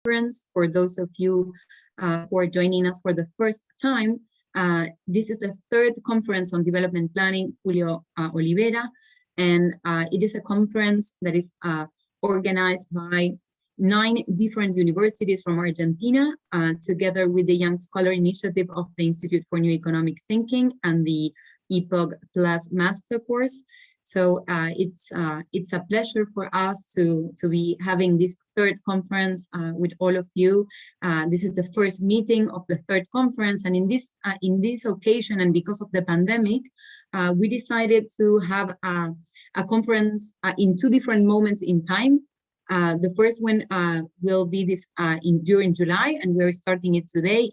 conference. For those of you who are joining us for the first time, this is the third conference on development planning, Julio Olivera, and it is a conference that is organized by 9 different universities from Argentina, together with the Young Scholar Initiative of the Institute for New Economic Thinking and the EPOG Plus Master Course. So it's a pleasure for us to be having this third conference with all of you. This is the first meeting of the third conference, and in this occasion, and because of the pandemic, we decided to have a conference in 2 different moments in time. The first one will be during July, and we're starting it today.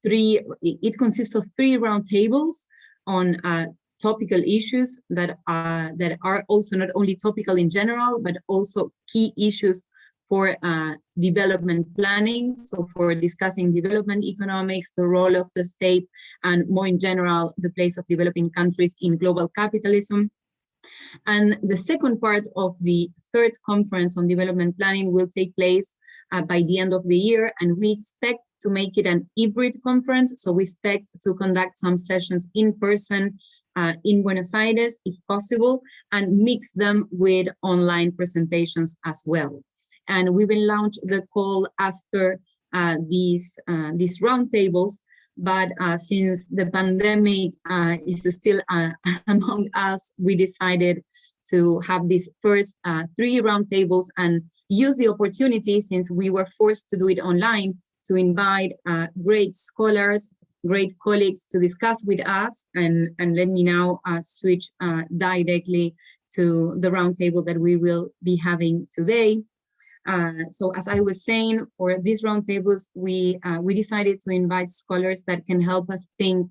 It consists of 3 roundtables on topical issues that are also not only topical in general, but also key issues for development planning. So for discussing development economics, the role of the state, and more in general, the place of developing countries in global capitalism. And the second part of the third conference on development planning will take place by the end of the year, and we expect to make it an hybrid conference. So we expect to conduct some sessions in person in Buenos Aires, if possible, and mix them with online presentations as well. And we will launch the call after these roundtables. But since the pandemic is still among us, we decided to have these first 3 roundtables and use the opportunity, since we were forced to do it online, to invite great scholars, great colleagues to discuss with us. And let me now switch directly to the roundtable that we will be having today. So as I was saying, for these roundtables, we decided to invite scholars that can help us think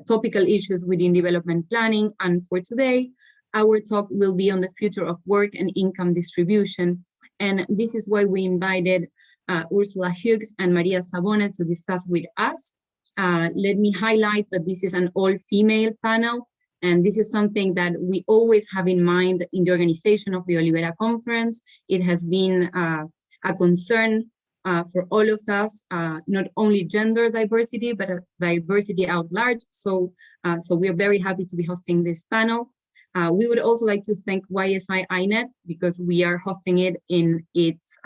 topical issues within development planning. And for today, our talk will be on the future of work and income distribution. And this is why we invited Ursula Huws and Maria Savona to discuss with us. Let me highlight that this is an all-female panel, and this is something that we always have in mind in the organization of the Olivera conference. It has been a concern for all of us, not only gender diversity, but diversity out large. So we are very happy to be hosting this panel. We would also like to thank YSI INET, because we are hosting it in its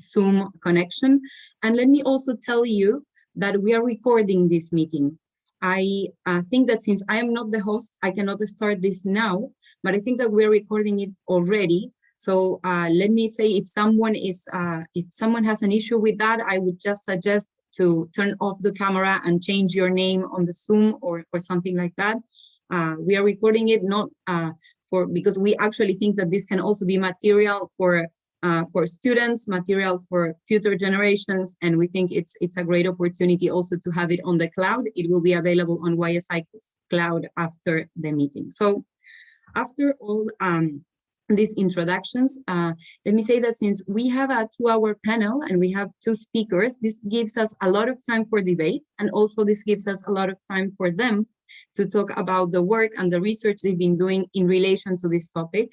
Zoom connection. And let me also tell you that we are recording this meeting. I think that since I am not the host, I cannot start this now, but I think that we're recording it already. So let me say, if someone has an issue with that, I would just suggest to turn off the camera and change your name on the Zoom or something like that. We are recording it not because we actually think that this can also be material for students, material for future generations, and we think it's a great opportunity also to have it on the cloud. It will be available on YSI Cloud after the meeting. So after all these introductions, let me say that since we have a 2-hour panel and we have 2 speakers, this gives us a lot of time for debate, and also this gives us a lot of time for them to talk about the work and the research they've been doing in relation to this topic.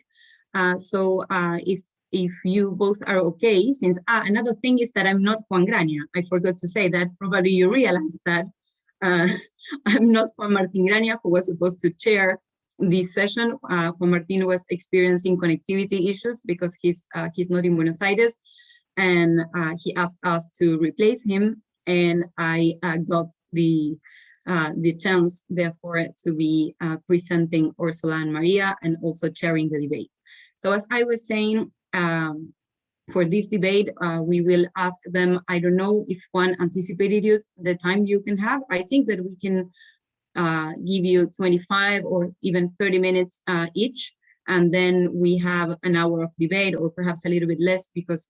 If you both are okay, since another thing is that I'm not Juan Grania. I forgot to say that. Probably you realize that I'm not Juan Martin Grania, who was supposed to chair this session. Juan Martin was experiencing connectivity issues because he's not in Buenos Aires, and he asked us to replace him, and I got the chance, therefore, to be presenting Ursula and Maria and also chairing the debate. So as I was saying, for this debate, we will ask them, I don't know if Juan anticipated you the time you can have. I think that we can give you 25 or even 30 minutes each, and then we have an hour of debate, or perhaps a little bit less, because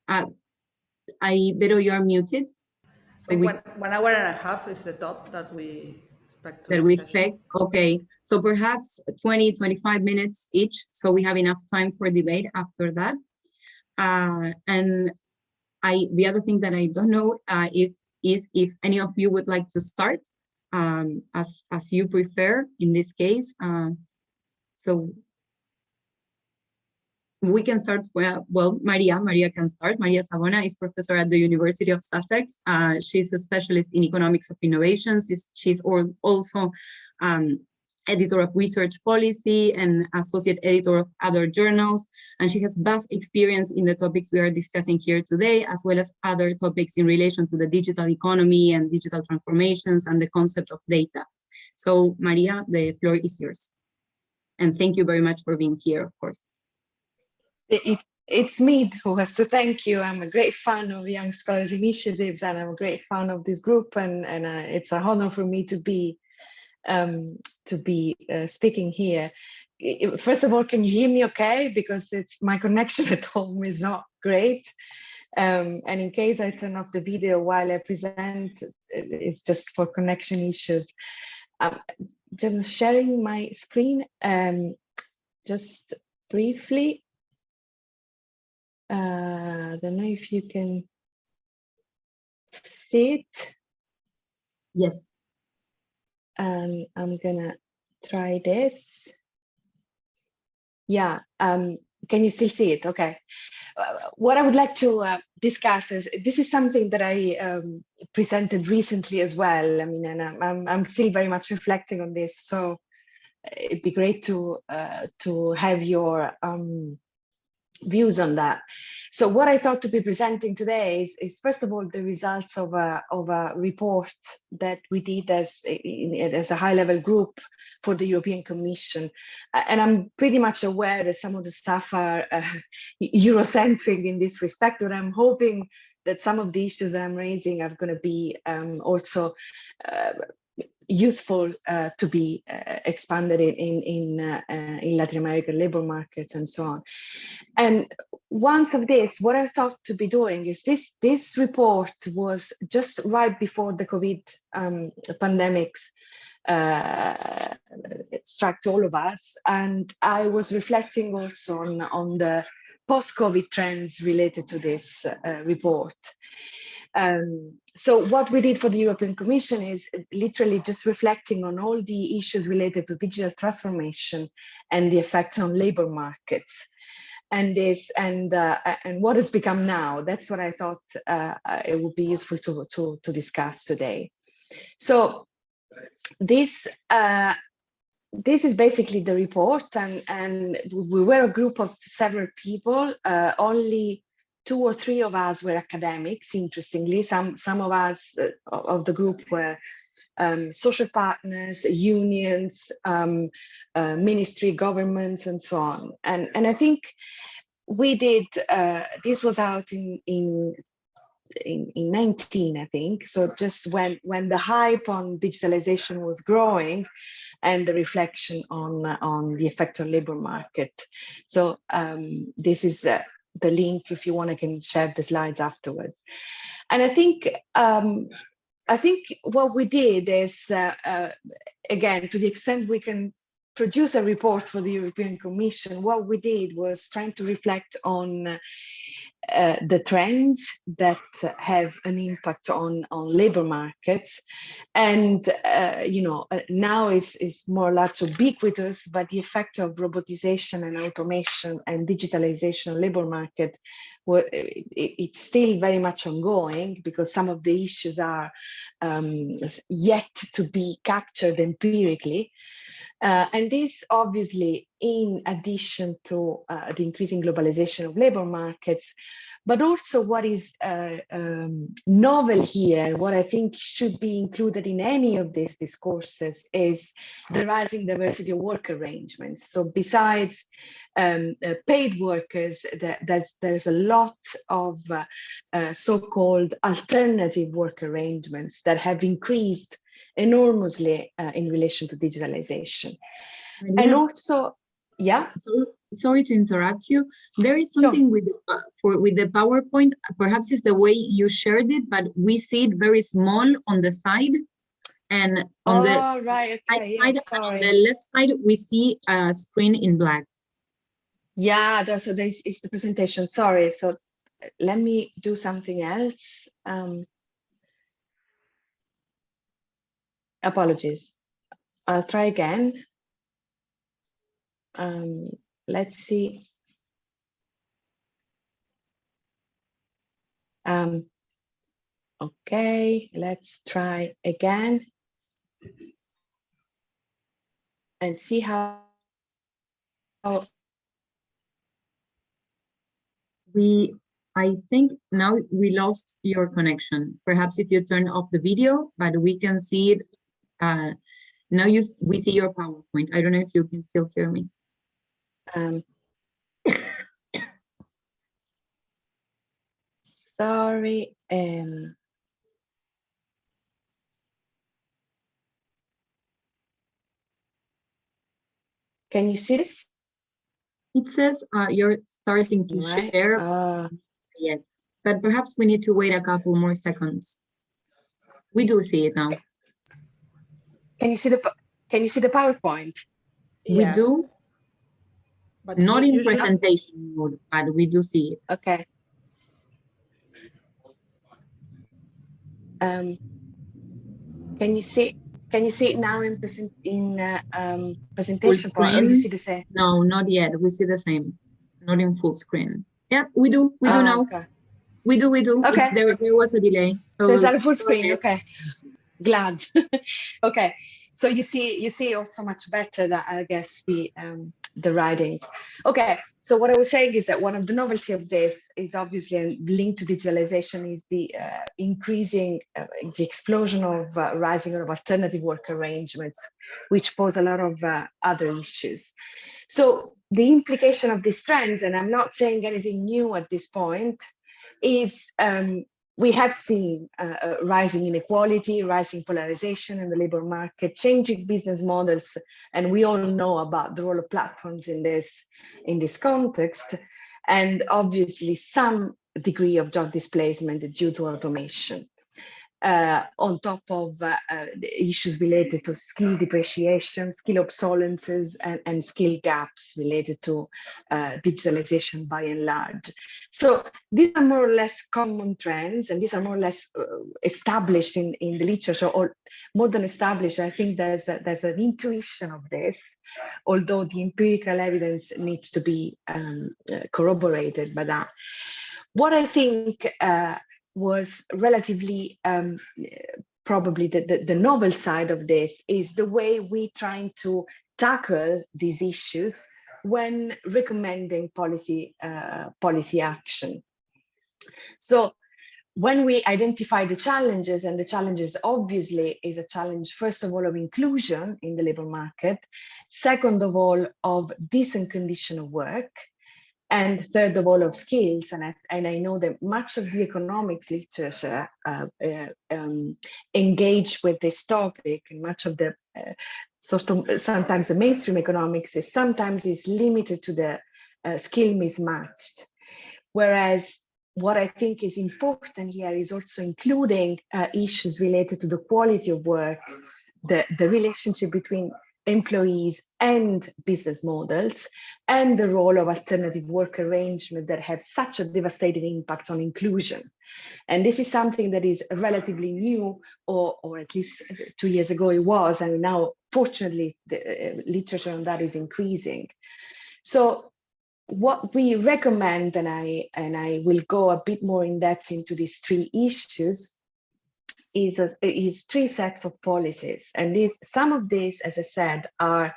Vero, you are muted. So 1 hour and a half is the top that we expect. Okay, so perhaps 20, 25 minutes each, so we have enough time for debate after that. And the other thing that I don't know if any of you would like to start, as you prefer in this case. So we can start. Well, Maria can start. Maria Savona is professor at the University of Sussex. She's a specialist in economics of innovations. She's also editor of research policy and associate editor of other journals. And she has vast experience in the topics we are discussing here today, as well as other topics in relation to the digital economy and digital transformations and the concept of data. So Maria, the floor is yours. And thank you very much for being here, of course. It's me who has to thank you. I'm a great fan of Young Scholars Initiatives, and I'm a great fan of this group, and it's an honor for me to be speaking here. First of all, can you hear me okay? Because my connection at home is not great. And in case I turn off the video while I present, it's just for connection issues. Just sharing my screen, just briefly. I don't know if you can see it. Yes. I'm gonna try this. Yeah, can you still see it? Okay. What I would like to discuss is, this is something that I presented recently as well. I mean, and I'm still very much reflecting on this. So it'd be great to have your views on that. So what I thought to be presenting today is first of all the results of a report that we did as a high-level group for the European Commission, and I'm pretty much aware that some of the stuff are Eurocentric in this respect, but I'm hoping that some of the issues that I'm raising are going to be also useful to be expanded in Latin American labor markets and so on. And once of this, what I thought to be doing is this report was just right before the COVID pandemics it struck all of us, and I was reflecting also on the post-COVID trends related to this report. So what we did for the European Commission is literally just reflecting on all the issues related to digital transformation and the effects on labor markets, and what has become now. That's what I thought it would be useful to discuss today. So this is basically the report, and we were a group of several people. Only 2 or 3 of us were academics. Interestingly, some of us of the group were social partners, unions, ministry, governments, and so on. And I think we did. This was out in 19, I think. So just when the hype on digitalization was growing, and the reflection on the effect on labor market. So this is the link. If you want, I can share the slides afterwards. And I think what we did is, again, to the extent we can produce a report for the European Commission, what we did was trying to reflect on the trends that have an impact on labor markets, and now is more or less ubiquitous, but the effect of robotization and automation and digitalization on labor market, it's still very much ongoing, because some of the issues are yet to be captured empirically. And this obviously, in addition to the increasing globalization of labor markets, but also what is novel here, what I think should be included in any of these discourses, is the rising diversity of work arrangements. So besides paid workers, there's a lot of so-called alternative work arrangements that have increased enormously in relation to digitalization. Maria, and also, yeah. Sorry to interrupt you. There is something with the PowerPoint. Perhaps it's the way you shared it, but we see it very small on the side, and on the right side, and on the left side we see a screen in black. Yeah, so this is the presentation. Sorry. So let me do something else. Apologies. I'll try again. Let's see. Okay, let's try again and see how I think now we lost your connection. Perhaps if you turn off the video, but we can see it. Now we see your PowerPoint. I don't know if you can still hear me. Sorry. Can you see this? It says you're starting to share yet, but perhaps we need to wait a couple more seconds. We do see it now. Can you see the PowerPoint? We Yes. do, But not in you presentation mode, but we do see it. Okay. Can you see it now in presentation part, or you see the same? No, not yet. We see the same, not in full screen. Yeah, we do now. Okay. We do. Okay. There was a delay. So there's a full screen. Okay. Glad. Okay. So you see also much better that, I guess, the writings. Okay. So what I was saying is that one of the novelty of this is obviously linked to digitalization is the increasing, the explosion of rising of alternative work arrangements, which pose a lot of other issues. So the implication of these trends, and I'm not saying anything new at this point, is we have seen rising inequality, rising polarization in the labor market, changing business models, and we all know about the role of platforms in this context, and obviously some degree of job displacement due to automation. On top of the issues related to skill depreciation, skill obsolescences, and skill gaps related to digitalization by and large. So these are more or less common trends, and these are more or less established in the literature, or more than established. I think there's an intuition of this, although the empirical evidence needs to be corroborated by that. What I think was relatively probably the novel side of this is the way we trying to tackle these issues when recommending policy action. So when we identify the challenges, and the challenges obviously is a challenge, first of all, of inclusion in the labor market, second of all, of decent condition of work, and third of all, of skills. And I know that much of the economics literature engage with this topic, and much of the sometimes the mainstream economics sometimes is limited to the skill mismatched. Whereas what I think is important here is also including issues related to the quality of work, the relationship between employees and business models, and the role of alternative work arrangement that have such a devastating impact on inclusion. And this is something that is relatively new, or at least 2 years ago it was, and now fortunately the literature on that is increasing. So what we recommend, and I will go a bit more in depth into these three issues, is three sets of policies. And some of these, as I said, are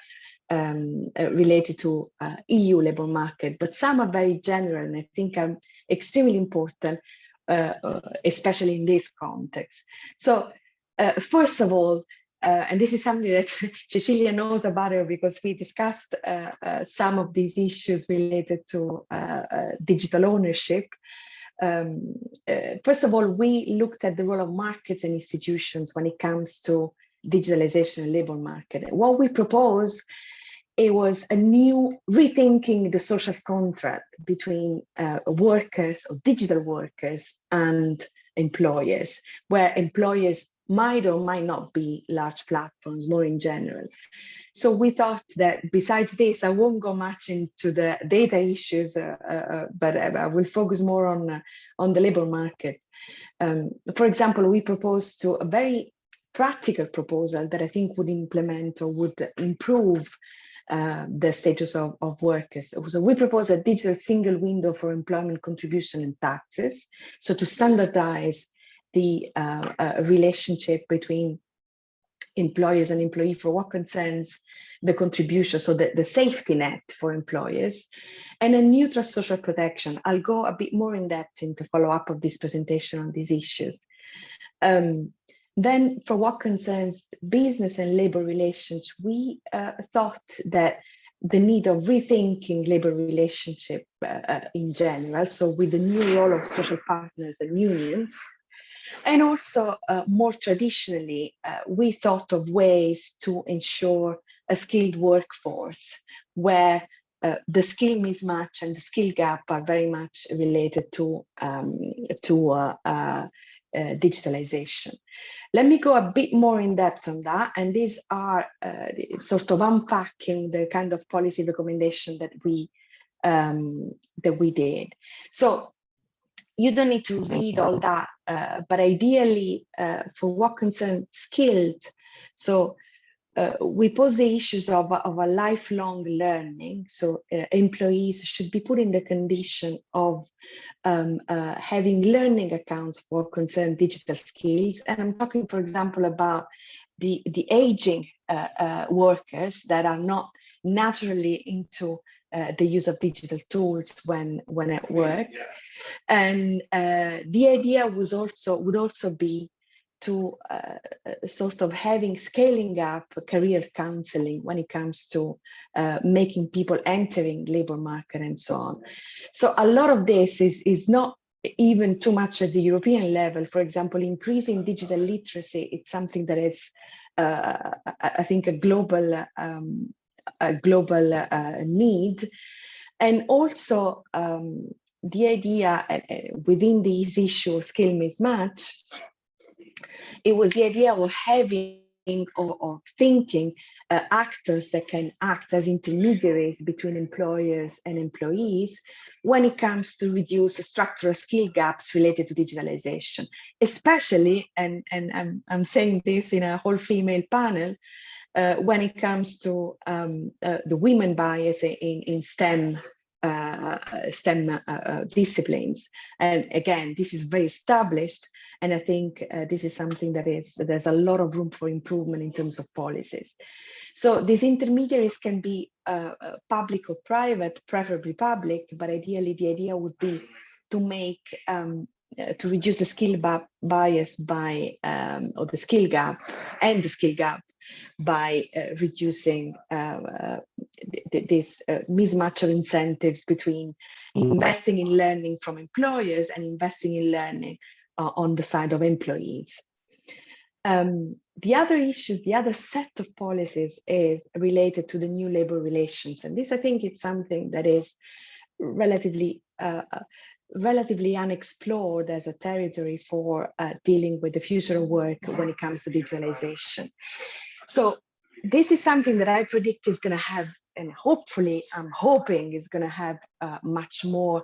related to EU labor market, but some are very general, and I think are extremely important, especially in this context. So first of all, and this is something that Cecilia knows about it, because we discussed some of these issues related to digital ownership. First of all, we looked at the role of markets and institutions when it comes to digitalization and labor market. What we proposed, it was a new rethinking the social contract between workers, or digital workers, and employers, where employers might or might not be large platforms, more in general. So we thought that besides this, I won't go much into the data issues, but I will focus more on the labor market. For example, we proposed a very practical proposal that I think would implement or would improve the status of workers. So we propose a digital single window for employment contribution and taxes. So to standardize the relationship between employers and employee for what concerns the contribution, so the safety net for employers, and a neutral social protection. I'll go a bit more in depth in the follow-up of this presentation on these issues. Then for what concerns business and labor relations, we thought that the need of rethinking labor relationship in general, so with the new role of social partners and unions, and also more traditionally, we thought of ways to ensure a skilled workforce where the skill mismatch and the skill gap are very much related to digitalization. Let me go a bit more in depth on that, and these are sort of unpacking the kind of policy recommendation that we did. So you don't need to read all that, but ideally, for what concerns skilled, so we pose the issues of a lifelong learning. So employees should be put in the condition of having learning accounts for concerned digital skills. And I'm talking, for example, about the aging workers that are not naturally into the use of digital tools when at work. And the idea would also be to sort of scaling up career counseling when it comes to making people entering labor market and so on. So a lot of this is not even too much at the European level. For example, increasing digital literacy, it's something that is, I think, a global need. And also the idea within these issues, skill mismatch, it was the idea of having or thinking actors that can act as intermediaries between employers and employees when it comes to reduce structural skill gaps related to digitalization, especially, and I'm saying this in a whole female panel, when it comes to the women bias in STEM disciplines. And again, this is very established, and I think this is something that there's a lot of room for improvement in terms of policies. So these intermediaries can be public or private, preferably public, but ideally the idea would be to make to reduce the skill bias by or the skill gap and the skill gap by reducing this mismatch of incentives between investing in learning from employers and investing in learning on the side of employees. The other issue, the other set of policies is related to the new labor relations. And this, I think, it's something that is relatively unexplored as a territory for dealing with the future of work when it comes to digitalization. So this is something that I predict is going to have, and hopefully I'm hoping is going to have much more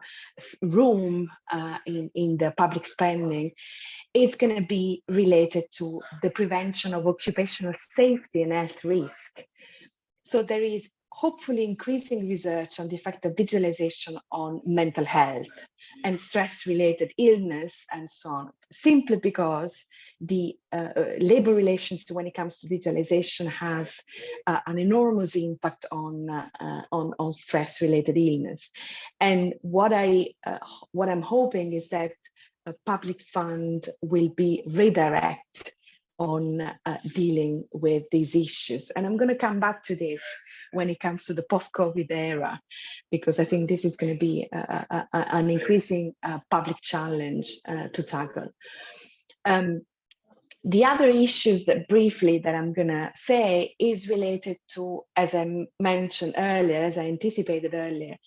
room in the public spending. It's going to be related to the prevention of occupational safety and health risk. So there is hopefully increasing research on the effect of digitalization on mental health and stress-related illness and so on, simply because the labor relations when it comes to digitalization has an enormous impact on stress-related illness. And what I'm hoping is that a public fund will be redirected on dealing with these issues. And I'm going to come back to this when it comes to the post-COVID era, because I think this is going to be an increasing public challenge to tackle. The other issues that briefly that I'm going to say is related to, as I mentioned earlier, as I anticipated earlier,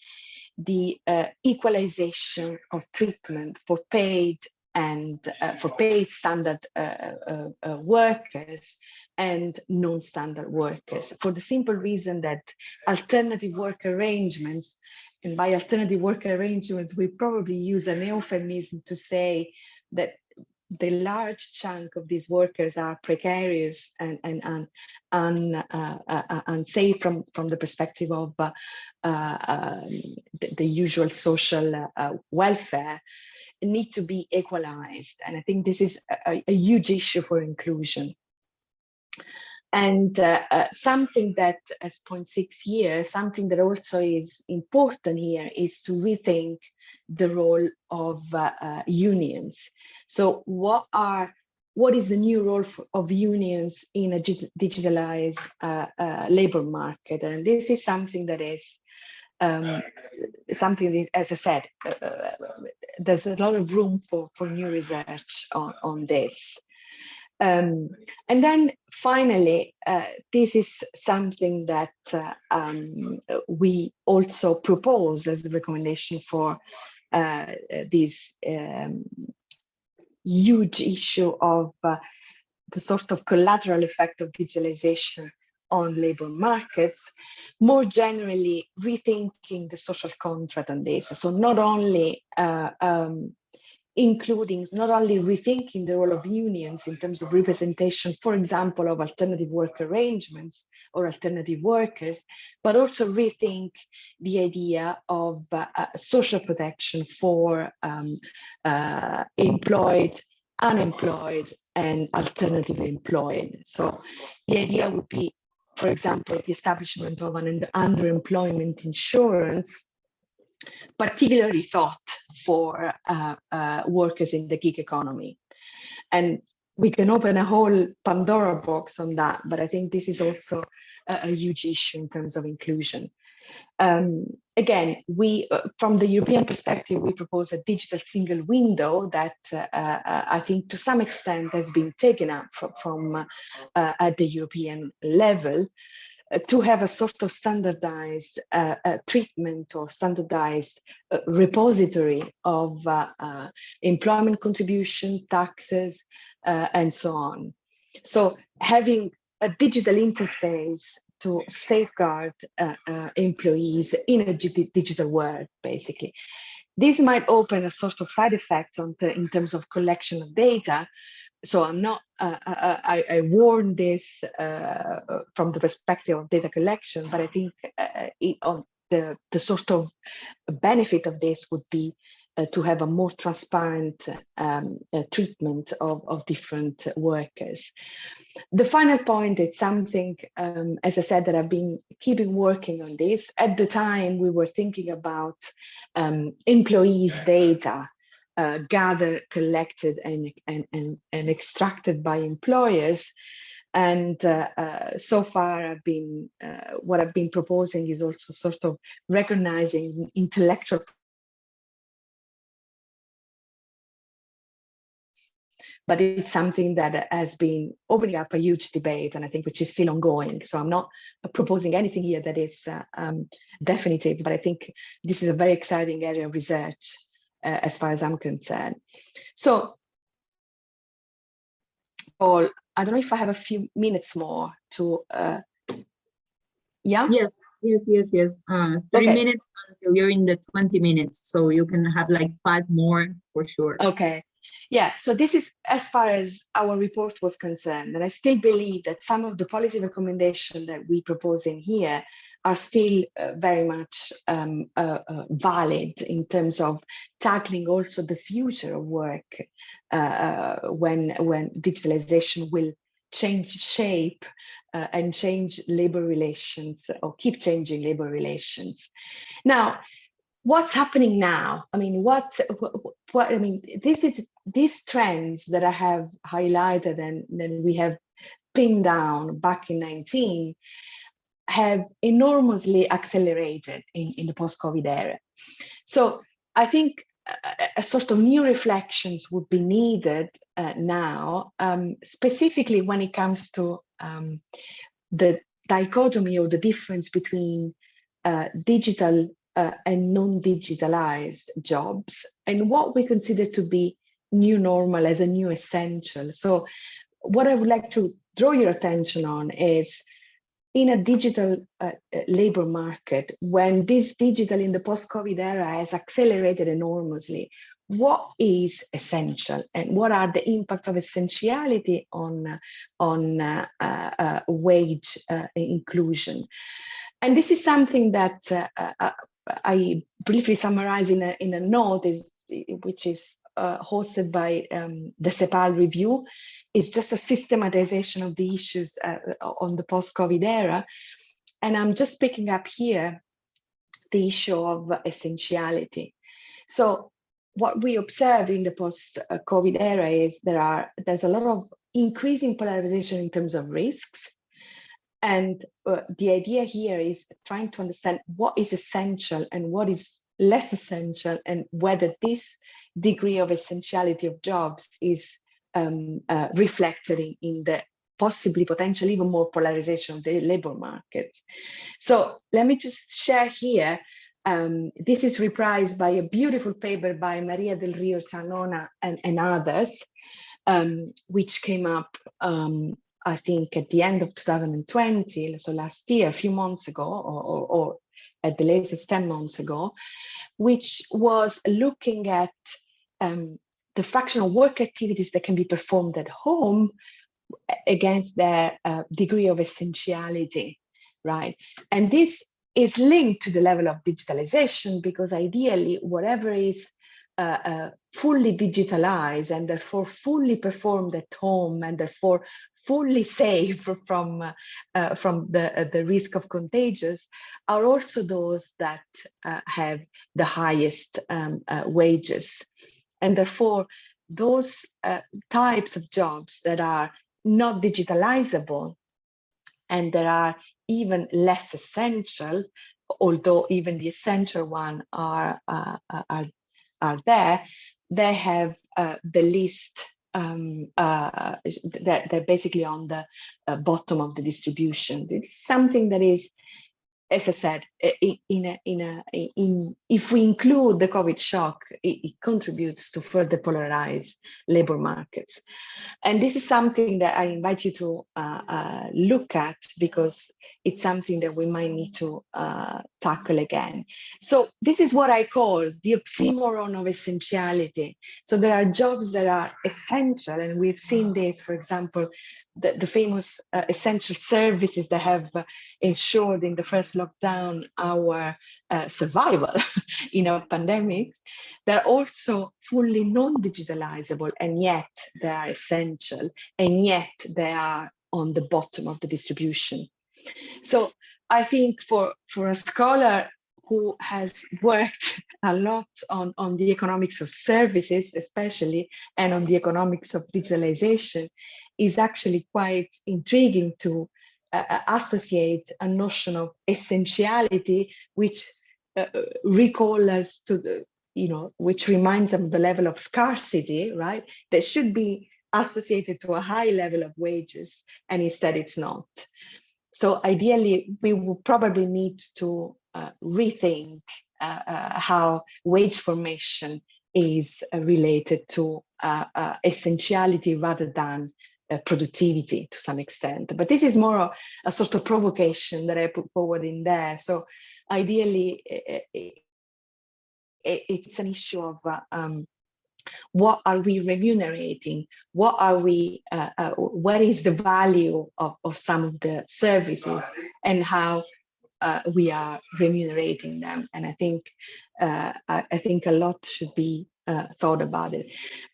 the equalization of treatment for paid and for paid standard workers and non-standard workers, for the simple reason that alternative work arrangements, and by alternative work arrangements, we probably use an euphemism to say that the large chunk of these workers are precarious and unsafe from the perspective of the usual social welfare, need to be equalized. And I think this is a huge issue for inclusion. And something that, as point 6 here, something that also is important here is to rethink the role of unions. So what is the new role of unions in a digitalized labor market? And this is something that is something that, as I said, there's a lot of room for new research on this. And then finally, this is something that we also propose as a recommendation for this huge issue of the sort of collateral effect of digitalization on labor markets, more generally rethinking the social contract on this. So not only rethinking the role of unions in terms of representation, for example, of alternative work arrangements or alternative workers, but also rethink the idea of social protection for employed, unemployed, and alternatively employed. So the idea would be, for example, the establishment of an underemployment insurance, particularly thought for workers in the gig economy. And we can open a whole Pandora box on that, but I think this is also a huge issue in terms of inclusion. Again, we, from the European perspective, we propose a digital single window that I think to some extent has been taken up from at the European level, to have a sort of standardized treatment or standardized repository of employment contribution, taxes, and so on. So having a digital interface to safeguard employees in a digital world, basically. This might open a sort of side effect in terms of collection of data. So I'm not, I warn this from the perspective of data collection, but I think the sort of benefit of this would be to have a more transparent treatment of different workers. The final point is something, as I said, that I've been keeping working on this. At the time, we were thinking about employees' data gathered, collected, and extracted by employers. And so far, what I've been proposing is also sort of recognizing intellectual. But it's something that has been opening up a huge debate, and I think which is still ongoing. So I'm not proposing anything here that is definitive, but I think this is a very exciting area of research as far as I'm concerned. So, Paul, I don't know if I have a few minutes more to, yeah? Yes. 3 minutes until you're in the 20 minutes. So you can have like 5 more for sure. Okay. Yeah, so this is as far as our report was concerned. And I still believe that some of the policy recommendations that we propose in here are still very much valid in terms of tackling also the future of work when digitalization will change shape and change labor relations, or keep changing labor relations. Now, what's happening now? I mean, these trends that I have highlighted and then we have pinned down back in 2019 have enormously accelerated in the post-COVID era. So I think a sort of new reflections would be needed now, specifically when it comes to the dichotomy or the difference between digital and non-digitalized jobs, and what we consider to be new normal as a new essential. So what I would like to draw your attention on is, in a digital labor market, when this digital in the post-COVID era has accelerated enormously, what is essential and what are the impacts of essentiality on wage inclusion. And this is something that I briefly summarize in a note, which is hosted by the CEPAL review. It's just a systematization of the issues on the post-COVID era. And I'm just picking up here the issue of essentiality. So what we observe in the post-COVID era is there's a lot of increasing polarization in terms of risks. And the idea here is trying to understand what is essential and what is less essential, and whether this degree of essentiality of jobs is reflected in the possibly potentially even more polarization of the labor market. So let me just share here. This is reprised by a beautiful paper by Maria del Rio Chanona and others, which came up, I think, at the end of 2020, so last year, a few months ago, or at the latest 10 months ago, which was looking at the fraction of work activities that can be performed at home against their degree of essentiality, right? And this is linked to the level of digitalization, because ideally, whatever is fully digitalized and therefore fully performed at home and therefore fully safe from the risk of contagious are also those that have the highest wages. And therefore, those types of jobs that are not digitalizable and that are even less essential, although even the essential ones are there, they have the least, they're basically on the bottom of the distribution. It's something that is, as I said, if we include the COVID shock, it contributes to further polarize labor markets. And this is something that I invite you to look at, because it's something that we might need to tackle again. So this is what I call the oxymoron of essentiality. So there are jobs that are essential, and we've seen this, for example, the famous essential services that have ensured in the first lockdown our survival in a pandemic. They're also fully non-digitalizable, and yet they are essential, and yet they are on the bottom of the distribution. So I think for a scholar who has worked a lot on the economics of services, especially, and on the economics of digitalization, is actually quite intriguing to associate a notion of essentiality, which recall us to the, which reminds them of the level of scarcity, right? That should be associated to a high level of wages, and instead it's not. So ideally, we will probably need to rethink how wage formation is related to essentiality rather than productivity to some extent. But this is more a sort of provocation that I put forward in there. So ideally, it's an issue of what are we remunerating? What are we? What is the value of some of the services, and how we are remunerating them? And I think I think a lot should be thought about it.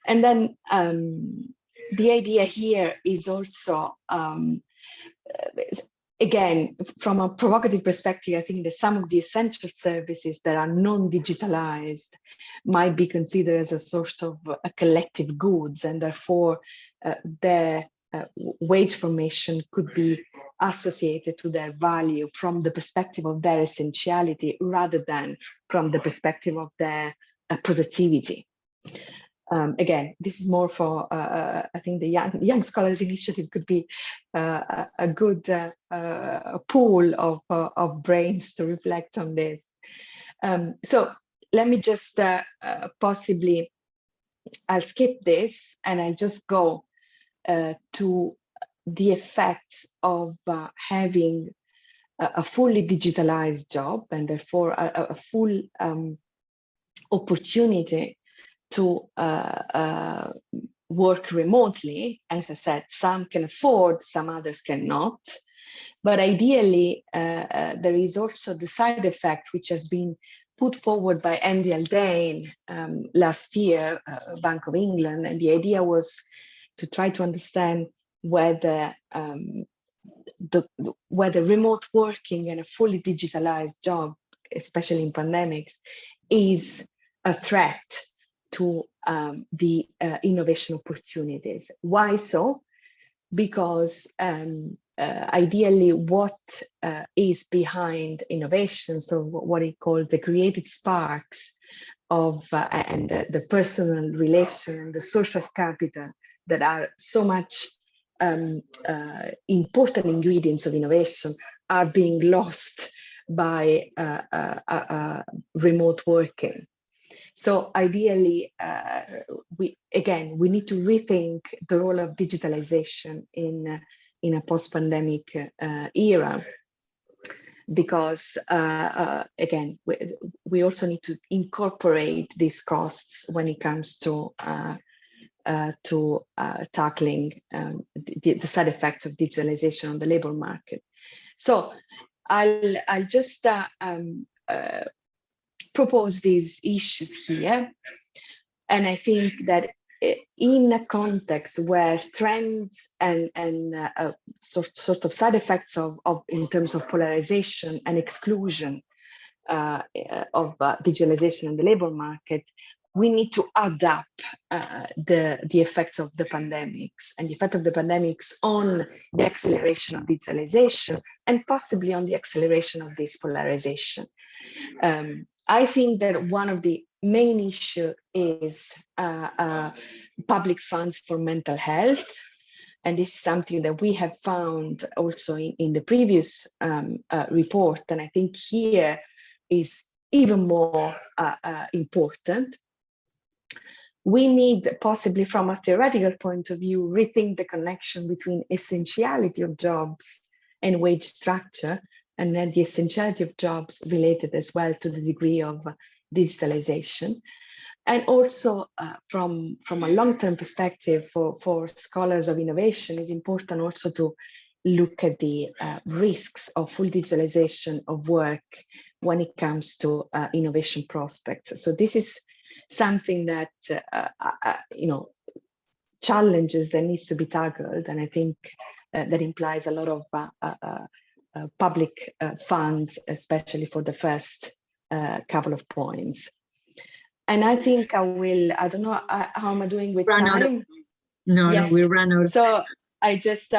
And then the idea here is also, again, from a provocative perspective, I think that some of the essential services that are non-digitalized might be considered as a sort of a collective goods, and therefore their wage formation could be associated to their value from the perspective of their essentiality rather than from the perspective of their productivity. Again, this is more for, I think the Young Scholars Initiative could be a good pool of brains to reflect on this. So let me just possibly, I'll skip this and I'll just go to the effects of having a fully digitalized job, and therefore a full opportunity to work remotely. As I said, some can afford, some others cannot. But ideally, there is also the side effect, which has been put forward by Andy Haldane last year, Bank of England. And the idea was to try to understand whether whether remote working and a fully digitalized job, especially in pandemics, is a threat to the innovation opportunities. Why so? Because ideally what is behind innovation, so what he called the creative sparks of and the personal relation, the social capital that are so much important ingredients of innovation are being lost by remote working. So ideally, we need to rethink the role of digitalization in a post-pandemic era, because again, we also need to incorporate these costs when it comes to tackling the side effects of digitalization on the labor market. So I'll just propose these issues here. And I think that in a context where trends and sort of side effects of in terms of polarization and exclusion of digitalization in the labor market, we need to adapt the effects of the pandemics and the effect of the pandemics on the acceleration of digitalization and possibly on the acceleration of this polarization. I think that one of the main issues is public funds for mental health. And this is something that we have found also in the previous report. And I think here is even more important. We need, possibly from a theoretical point of view, rethink the connection between essentiality of jobs and wage structure, and then the essentiality of jobs related as well to the degree of digitalization. And also from a long-term perspective for scholars of innovation, it's important also to look at the risks of full digitalization of work when it comes to innovation prospects. So this is something that, challenges that needs to be tackled. And I think that implies a lot of public funds, especially for the first couple of points. And I think I don't know how am I doing with time? No, we ran out. So I just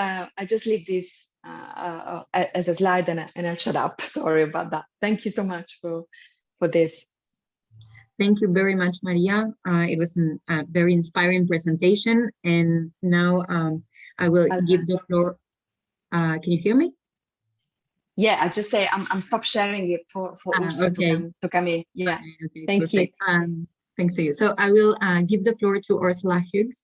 leave this as a slide and I'll shut up. Sorry about that. Thank you so much for this. Thank you very much, Maria. It was a very inspiring presentation. And now I will give the floor. Can you hear me? Yeah, I just say I'm stop sharing it for Ursula to come in. Yeah, okay, thank perfect. you. Thanks to you. So I will give the floor to Ursula Huws.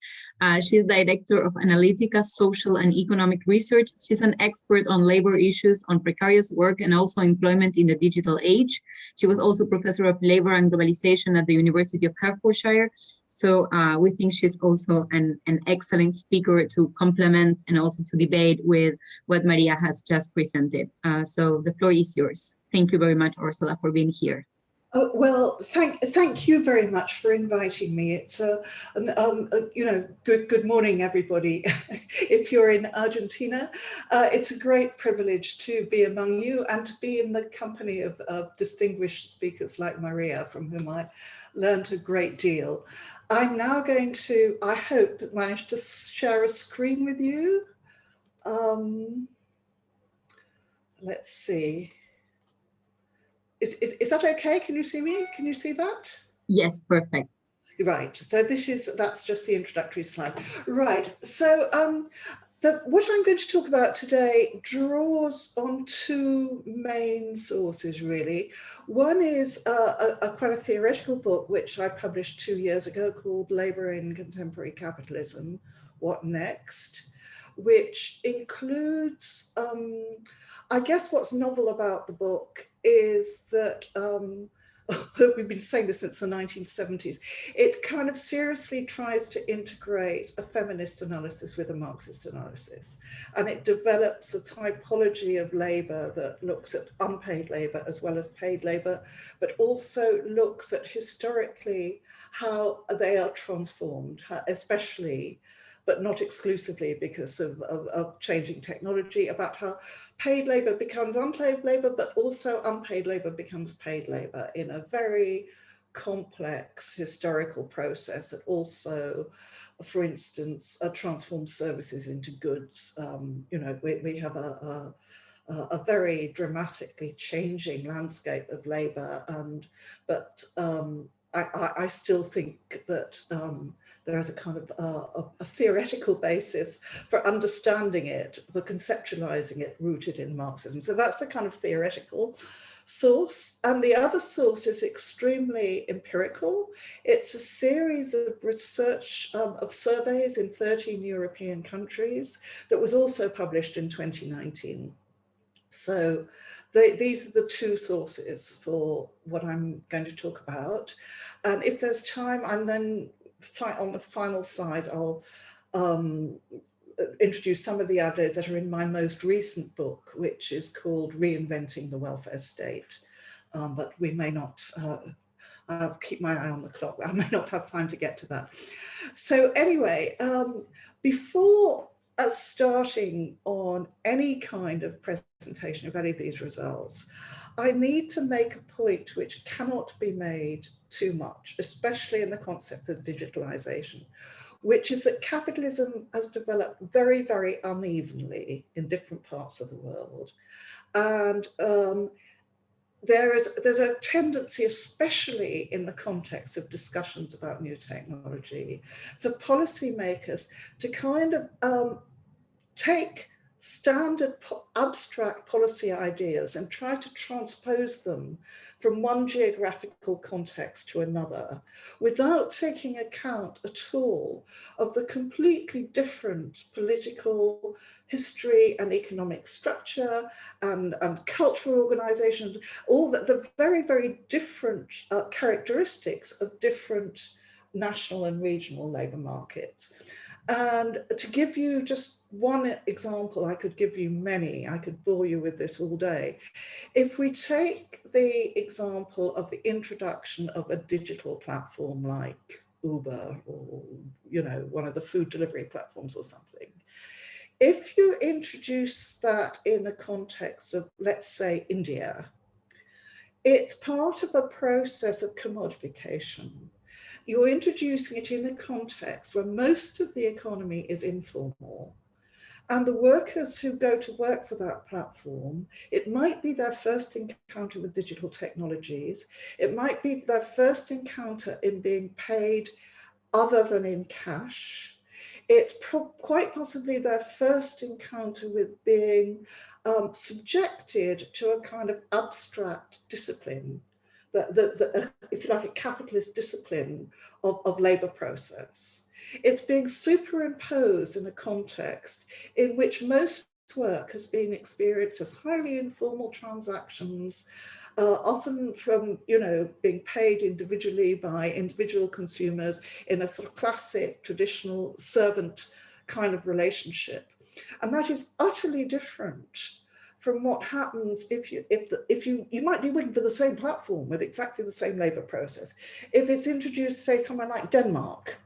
She's Director of Analytica, Social and Economic Research. She's an expert on labor issues, on precarious work, and also employment in the digital age. She was also Professor of Labor and Globalisation at the University of Hertfordshire. So we think she's also an excellent speaker to complement and also to debate with what Maria has just presented. So the floor is yours. Thank you very much, Ursula, for being here. Oh, well, thank you very much for inviting me. It's good morning, everybody. If you're in Argentina, it's a great privilege to be among you and to be in the company of distinguished speakers like Maria, from whom I learned a great deal. I'm now going to, I hope, manage to share a screen with you. Let's see. Is that okay? Can you see me? Can you see that? Yes, perfect. Right. So that's just the introductory slide. Right. So what I'm going to talk about today draws on two main sources, really. One is quite a theoretical book, which I published 2 years ago, called Labor in Contemporary Capitalism, What Next?, which includes, I guess what's novel about the book is that we've been saying this since the 1970s, it kind of seriously tries to integrate a feminist analysis with a Marxist analysis. And it develops a typology of labor that looks at unpaid labor as well as paid labor, but also looks at historically how they are transformed, especially but not exclusively because of changing technology, about how paid labor becomes unpaid labor, but also unpaid labor becomes paid labor in a very complex historical process that also, for instance, transforms services into goods. You know, we have a very dramatically changing landscape of labor, but I still think that there is a kind of a theoretical basis for understanding it, for conceptualizing it, rooted in Marxism. So that's the kind of theoretical source. And the other source is extremely empirical. It's a series of research of surveys in 13 European countries that was also published in 2019. So these are the two sources for what I'm going to talk about. And if there's time, I'm then on the final slide, I'll introduce some of the ideas that are in my most recent book, which is called Reinventing the Welfare State. But we may not, I'll keep my eye on the clock. I may not have time to get to that. So anyway, before starting on any kind of presentation of any of these results, I need to make a point which cannot be made too much, especially in the concept of digitalization, which is that capitalism has developed very, very unevenly in different parts of the world. And there's a tendency, especially in the context of discussions about new technology, for policymakers to kind of take standard abstract policy ideas and try to transpose them from one geographical context to another without taking account at all of the completely different political history and economic structure and cultural organization, all the very, very different characteristics of different national and regional labor markets. And to give you just one example, I could give you many, I could bore you with this all day. If we take the example of the introduction of a digital platform like Uber or, you know, one of the food delivery platforms or something, if you introduce that in a context of, let's say, India, it's part of a process of commodification. You're introducing it in a context where most of the economy is informal. And the workers who go to work for that platform, it might be their first encounter with digital technologies. It might be their first encounter in being paid other than in cash. It's quite possibly their first encounter with being subjected to a kind of abstract discipline, if you like, a capitalist discipline of labor process. It's being superimposed in a context in which most work has been experienced as highly informal transactions, often from, you know, being paid individually by individual consumers in a sort of classic traditional servant kind of relationship. And that is utterly different from what happens if you might be working for the same platform with exactly the same labor process. If it's introduced, say, somewhere like Denmark,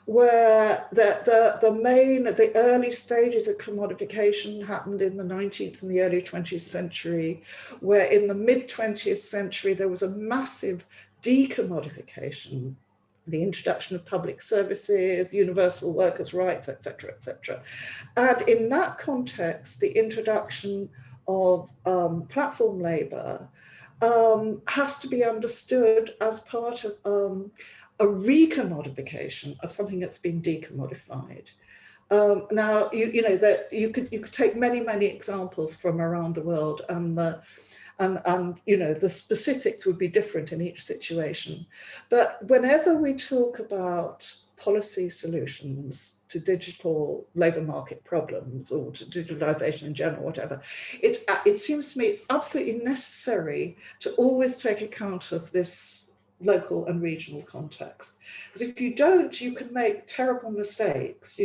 where the early stages of commodification happened in the 19th and the early 20th century, where in the mid 20th century there was a massive decommodification, the introduction of public services, universal workers' rights, etc., etc. And in that context, the introduction of platform labor has to be understood as part of a recommodification of something that's been decommodified. Now, you know that you could take many examples from around the world, and you know the specifics would be different in each situation. But whenever we talk about policy solutions to digital labour market problems or to digitalisation in general, whatever, it seems to me it's absolutely necessary to always take account of this local and regional context. Because if you don't, you can make terrible mistakes.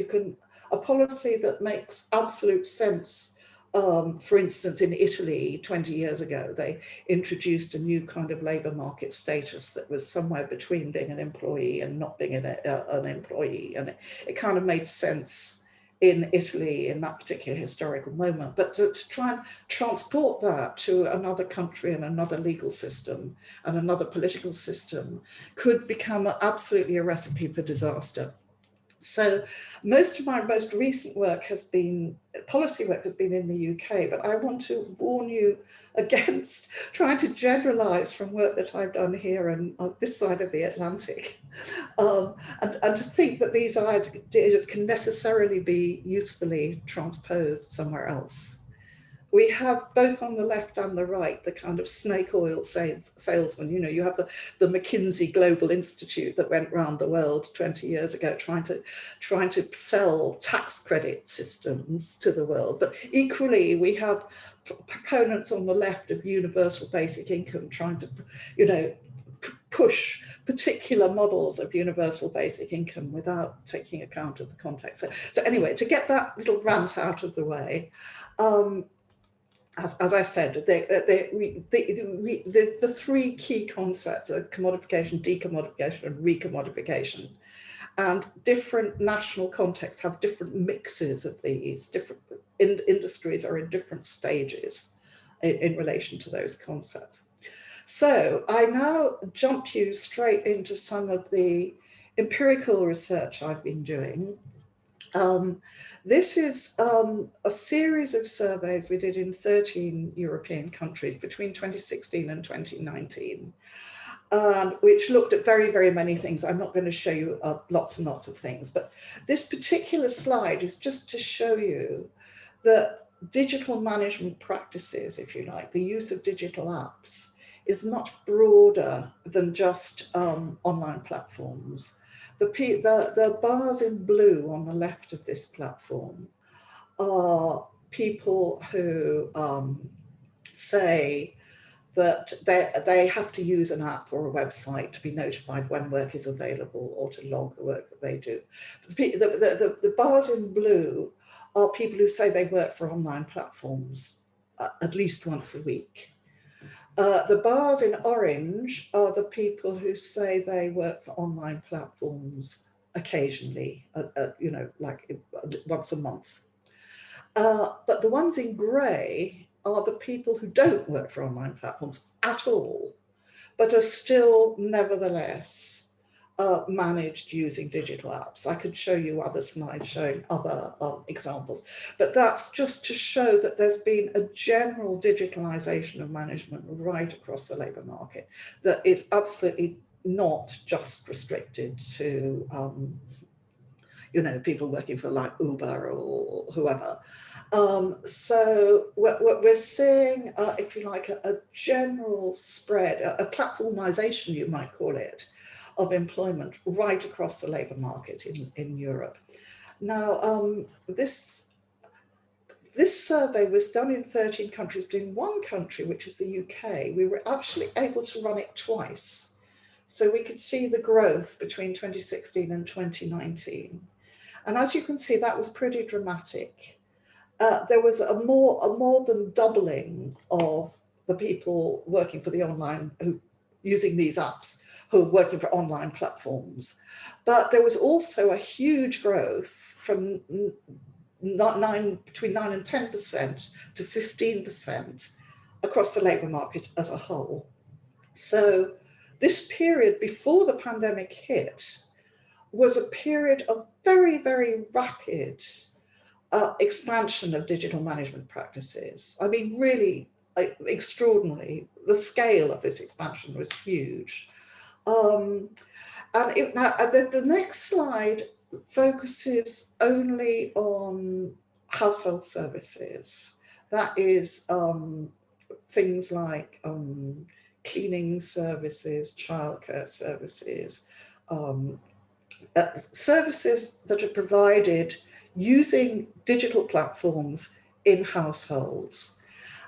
A policy that makes absolute sense, for instance, in Italy 20 years ago, they introduced a new kind of labour market status that was somewhere between being an employee and not being an employee. And it kind of made sense in Italy in that particular historical moment. But to try and transport that to another country and another legal system and another political system could become absolutely a recipe for disaster. So most of my most recent work has been, policy work has been in the UK, but I want to warn you against trying to generalize from work that I've done here and on this side of the Atlantic, and to think that these ideas can necessarily be usefully transposed somewhere else. We have both on the left and the right the kind of snake oil salesman. You know, you have the McKinsey Global Institute that went around the world 20 years ago trying to sell tax credit systems to the world. But equally, we have proponents on the left of universal basic income trying to, you know, push particular models of universal basic income without taking account of the context. So anyway, to get that little rant out of the way, as I said, the three key concepts are commodification, decommodification, and recommodification. And different national contexts have different mixes of these. Different industries are in different stages in relation to those concepts. So I now jump you straight into some of the empirical research I've been doing. This is a series of surveys we did in 13 European countries between 2016 and 2019, which looked at very, very many things. I'm not going to show you lots and lots of things, but this particular slide is just to show you that digital management practices, if you like, the use of digital apps, is much broader than just online platforms. The bars in blue on the left of this platform are people who say that they have to use an app or a website to be notified when work is available or to log the work that they do. The bars in blue are people who say they work for online platforms at least once a week. The bars in orange are the people who say they work for online platforms occasionally, you know, like once a month. But the ones in grey are the people who don't work for online platforms at all, but are still nevertheless managed using digital apps. I could show you other slides showing other examples, but that's just to show that there's been a general digitalization of management right across the labour market that is absolutely not just restricted to you know, people working for like Uber or whoever. So we're seeing, if you like, a general spread, a platformization, you might call it, of employment right across the labour market in Europe. Now, this survey was done in 13 countries, but in one country, which is the UK, we were actually able to run it twice. So we could see the growth between 2016 and 2019. And as you can see, that was pretty dramatic. There was a more than doubling of the people working for the online, using these apps, who are working for online platforms. But there was also a huge growth from between 9 and 10% to 15% across the labour market as a whole. So this period before the pandemic hit was a period of very, very rapid expansion of digital management practices. I mean, really extraordinary. The scale of this expansion was huge. And the next slide focuses only on household services. That is things like cleaning services, childcare services, services that are provided using digital platforms in households.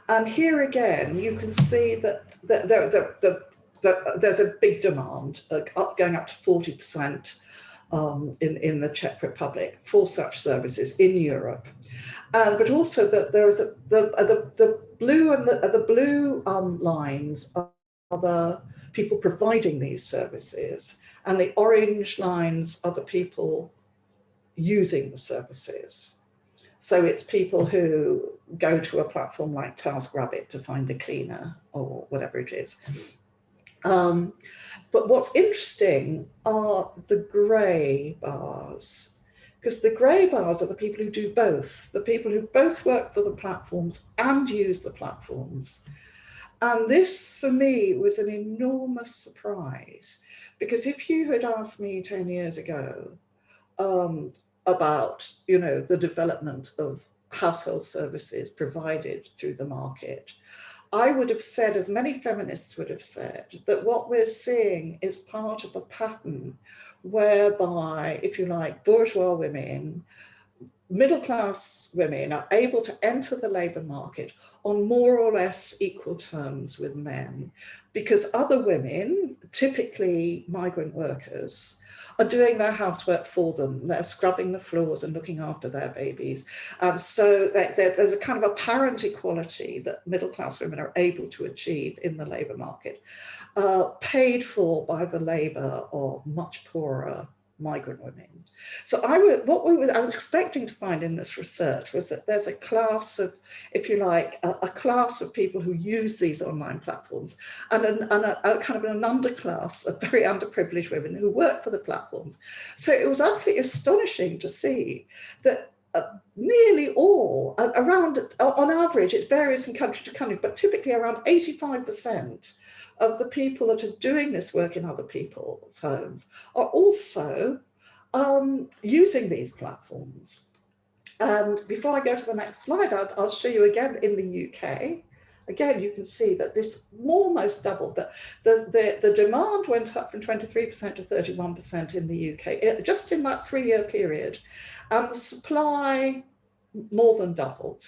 And here again, you can see that there's a big demand, going up to 40% in the Czech Republic for such services in Europe. But also that there is the blue and the blue lines are the people providing these services, and the orange lines are the people using the services. So it's people who go to a platform like TaskRabbit to find a cleaner or whatever it is. But what's interesting are the grey bars, because the grey bars are the people who do both, the people who both work for the platforms and use the platforms. And this, for me, was an enormous surprise, because if you had asked me 10 years ago about, the development of household services provided through the market, I would have said, as many feminists would have said, that what we're seeing is part of a pattern whereby, if you like, bourgeois women, middle-class women are able to enter the labour market on more or less equal terms with men, because other women, typically migrant workers, are doing their housework for them. They're scrubbing the floors and looking after their babies. And so there's a kind of apparent equality that middle-class women are able to achieve in the labour market, paid for by the labour of much poorer migrant women. So I was expecting to find in this research was that there's a class of, if you like, a class of people who use these online platforms, and a kind of an underclass of very underprivileged women who work for the platforms. So it was absolutely astonishing to see that nearly all, around, on average, it varies from country to country, but typically around 85% of the people that are doing this work in other people's homes are also using these platforms. And before I go to the next slide, I'll show you again in the UK. Again, you can see that this almost doubled. The demand went up from 23% to 31% in the UK, just in that 3-year period. And the supply more than doubled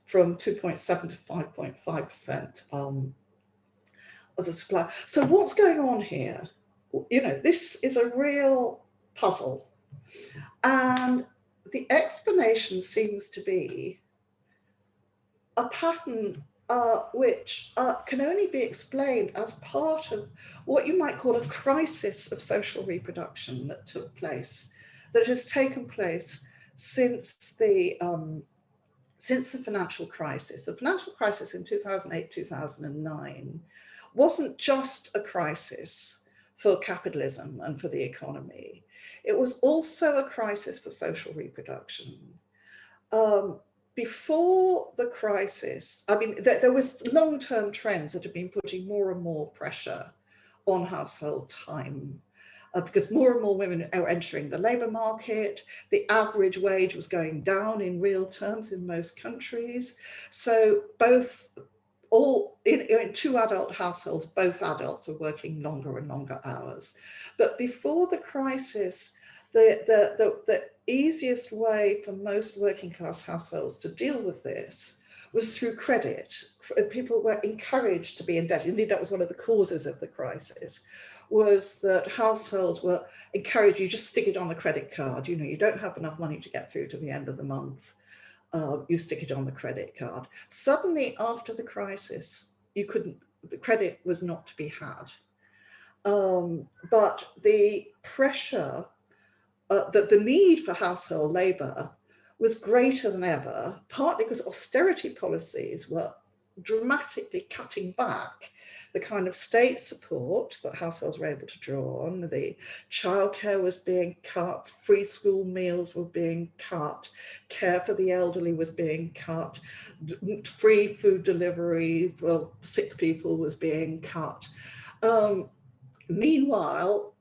from 2.7 to 5.5% of the supply. So what's going on here? This is a real puzzle. And the explanation seems to be a pattern which can only be explained as part of what you might call a crisis of social reproduction that took place, that has taken place since the financial crisis. The financial crisis in 2008, 2009 wasn't just a crisis for capitalism and for the economy. It was also a crisis for social reproduction. Before the crisis, I mean, there was long-term trends that have been putting more and more pressure on household time, because more and more women are entering the labour market. The average wage was going down in real terms in most countries. So in 2 adult households, both adults are working longer and longer hours. But before the crisis, the easiest way for most working class households to deal with this was through credit. People were encouraged to be indebted. Indeed, that was one of the causes of the crisis, was that households were encouraged, you just stick it on the credit card. You don't have enough money to get through to the end of the month. You stick it on the credit card. Suddenly, after the crisis, credit was not to be had. But the pressure, the need for household labour was greater than ever, partly because austerity policies were dramatically cutting back the kind of state support that households were able to draw on. The childcare was being cut, free school meals were being cut, care for the elderly was being cut, free food delivery for sick people was being cut. Meanwhile,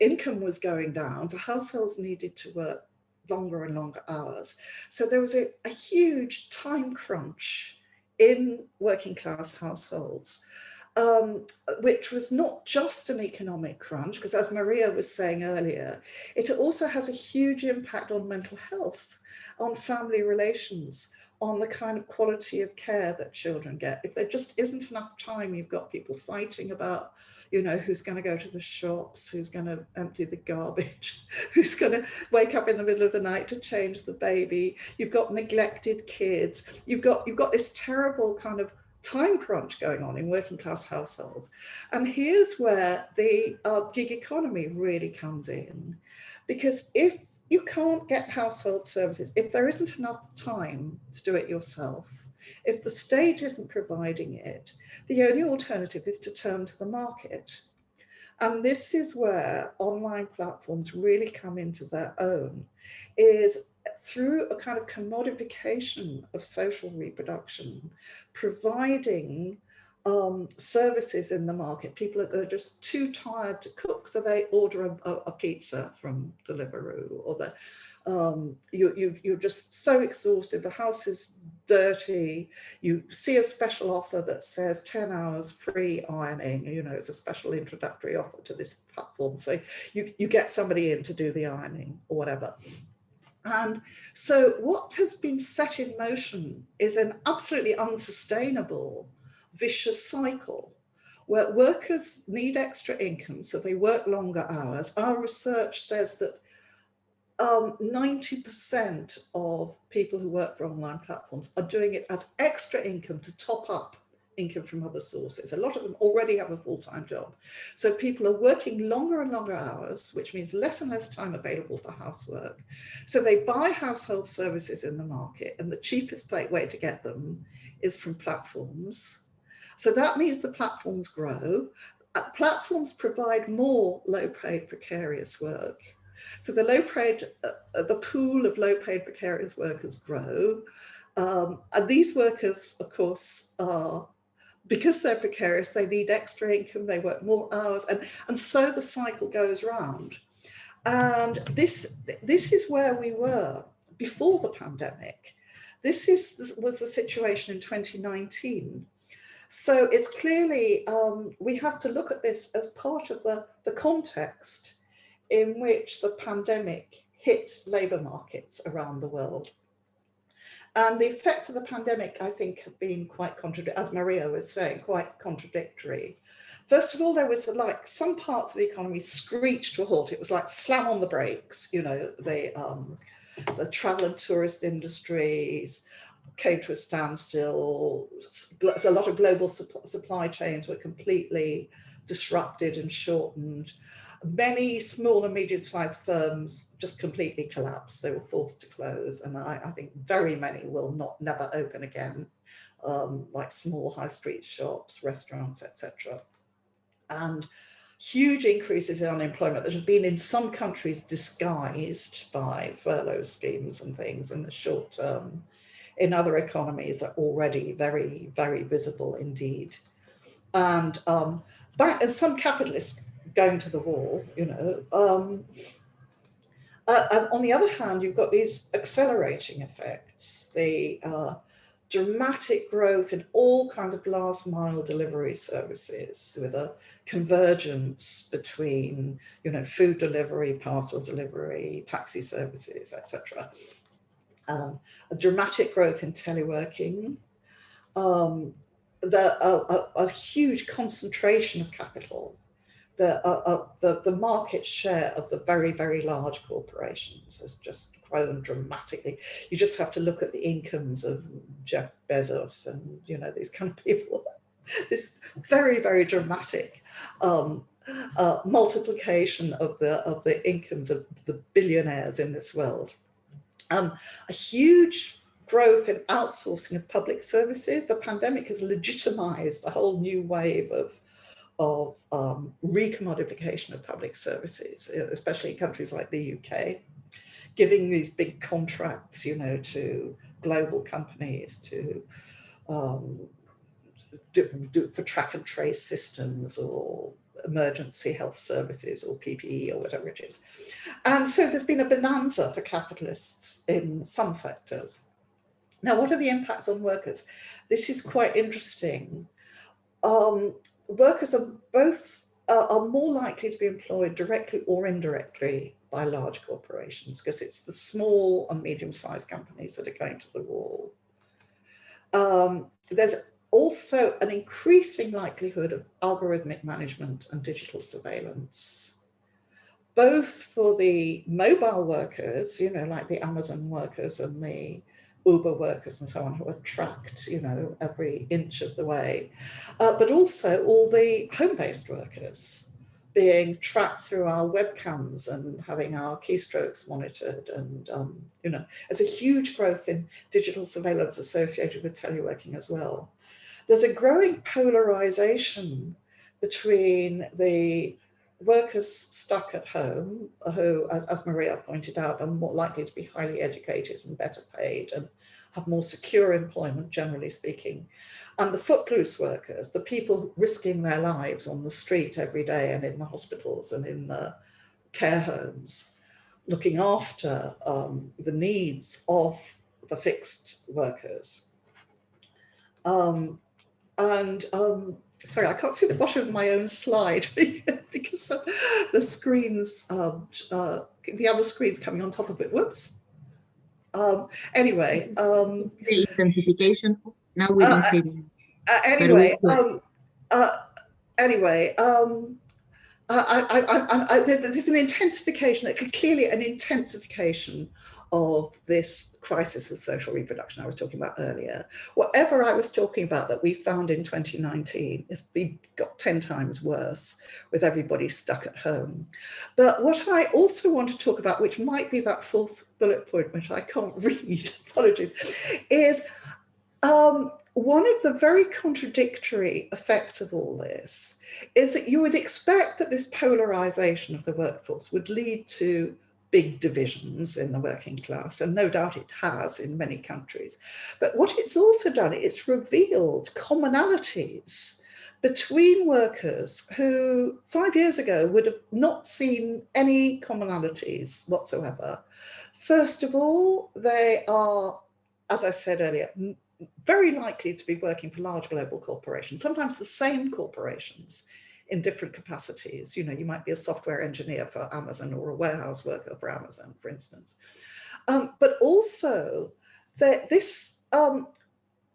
income was going down, so households needed to work longer and longer hours. So there was a huge time crunch in working class households. which was not just an economic crunch, because as Maria was saying earlier, it also has a huge impact on mental health, on family relations, on the kind of quality of care that children get. If there just isn't enough time, you've got people fighting about, you know, who's going to go to the shops, who's going to empty the garbage, who's going to wake up in the middle of the night to change the baby. You've got neglected kids. You've got this terrible kind of time crunch going on in working class households. And here's where the gig economy really comes in, because if you can't get household services, if there isn't enough time to do it yourself, if the state isn't providing it, the only alternative is to turn to the market. And this is where online platforms really come into their own, is through a kind of commodification of social reproduction, providing services in the market. People are just too tired to cook, so they order a pizza from Deliveroo, or you're just so exhausted, the house is dirty, you see a special offer that says 10 hours free ironing, you know, it's a special introductory offer to this platform, so you get somebody in to do the ironing or whatever. And so what has been set in motion is an absolutely unsustainable vicious cycle where workers need extra income, so they work longer hours. Our research says that 90% of people who work for online platforms are doing it as extra income to top up income from other sources. A lot of them already have a full-time job. So people are working longer and longer hours, which means less and less time available for housework. So they buy household services in the market, and the cheapest way to get them is from platforms. So that means the platforms grow. Platforms provide more low-paid precarious work. So the the pool of low-paid precarious workers grow. And these workers, of course, are, because they're precarious, they need extra income, they work more hours, and so the cycle goes round. And this is where we were before the pandemic. This was the situation in 2019. So it's clearly, we have to look at this as part of the context in which the pandemic hit labour markets around the world. And the effect of the pandemic, I think, have been quite contradictory, as Maria was saying, quite contradictory. First of all, there was like some parts of the economy screeched to a halt. It was like slam on the brakes, you know, the travel and tourist industries came to a standstill. A lot of global supply chains were completely disrupted and shortened. Many small and medium-sized firms just completely collapsed. They were forced to close, and I think very many will never open again, like small high street shops, restaurants, etc. And huge increases in unemployment that have been in some countries disguised by furlough schemes and things in the short term. In other economies are already very, very visible indeed. And some capitalists going to the wall, you know. And on the other hand, you've got these accelerating effects, the dramatic growth in all kinds of last mile delivery services, with a convergence between, you know, food delivery, parcel delivery, taxi services, etc. A dramatic growth in teleworking, a huge concentration of capital, the market share of the very, very large corporations has just grown dramatically. You just have to look at the incomes of Jeff Bezos and, you know, these kind of people. This very, very dramatic multiplication of the incomes of the billionaires in this world. A huge growth in outsourcing of public services. The pandemic has legitimized a whole new wave of recommodification of public services, especially in countries like the UK, giving these big contracts, you know, to global companies to for track and trace systems or emergency health services or PPE or whatever it is. And so there's been a bonanza for capitalists in some sectors. Now, what are the impacts on workers? This is quite interesting. workers are are more likely to be employed directly or indirectly by large corporations, because it's the small and medium-sized companies that are going to the wall. There's also an increasing likelihood of algorithmic management and digital surveillance, both for the mobile workers, you know, like the Amazon workers and the Uber workers and so on, who are tracked, you know, every inch of the way, but also all the home-based workers being tracked through our webcams and having our keystrokes monitored. And, you know, there's a huge growth in digital surveillance associated with teleworking as well. There's a growing polarization between the workers stuck at home, who, as Maria pointed out, are more likely to be highly educated and better paid and have more secure employment, generally speaking, and the footloose workers, the people risking their lives on the street every day and in the hospitals and in the care homes, looking after the needs of the fixed workers. Sorry, I can't see the bottom of my own slide because the screen's, the other screen's coming on top of it. Whoops. Anyway. The intensification. Now we don't see them. There's an intensification, clearly an intensification of this crisis of social reproduction I was talking about earlier. Whatever I was talking about that we found in 2019 has got 10 times worse with everybody stuck at home. But what I also want to talk about, which might be that fourth bullet point, which I can't read, apologies, is one of the very contradictory effects of all this is that you would expect that this polarization of the workforce would lead to big divisions in the working class, and no doubt it has in many countries. But what it's also done, it's revealed commonalities between workers who 5 years ago would have not seen any commonalities whatsoever. First of all, they are, as I said earlier, very likely to be working for large global corporations, sometimes the same corporations in different capacities. You know, you might be a software engineer for Amazon or a warehouse worker for Amazon, for instance. But also this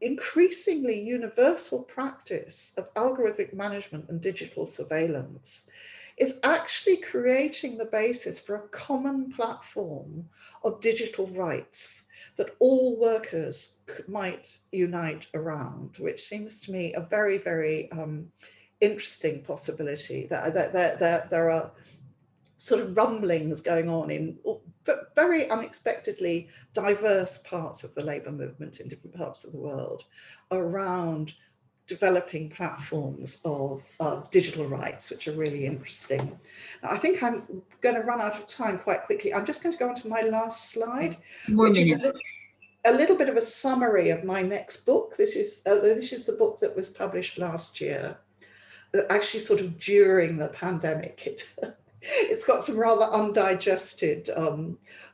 increasingly universal practice of algorithmic management and digital surveillance is actually creating the basis for a common platform of digital rights that all workers might unite around, which seems to me a very, very interesting possibility. There are sort of rumblings going on in very unexpectedly diverse parts of the labour movement in different parts of the world around developing platforms of digital rights, which are really interesting. Now, I think I'm going to run out of time quite quickly. I'm just going to go on to my last slide, which is a little bit of a summary of my next book. This is the book that was published last year, actually sort of during the pandemic. It's got some rather undigested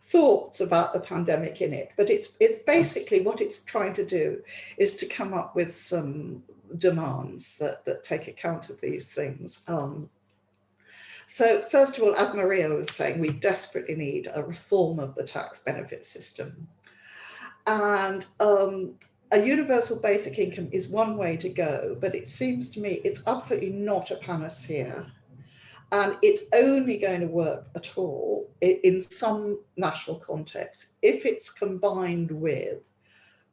thoughts about the pandemic in it, but it's basically what it's trying to do is to come up with some demands that take account of these things. So first of all, as Maria was saying, we desperately need a reform of the tax benefit system. And a universal basic income is one way to go, but it seems to me it's absolutely not a panacea. And it's only going to work at all in some national context if it's combined with,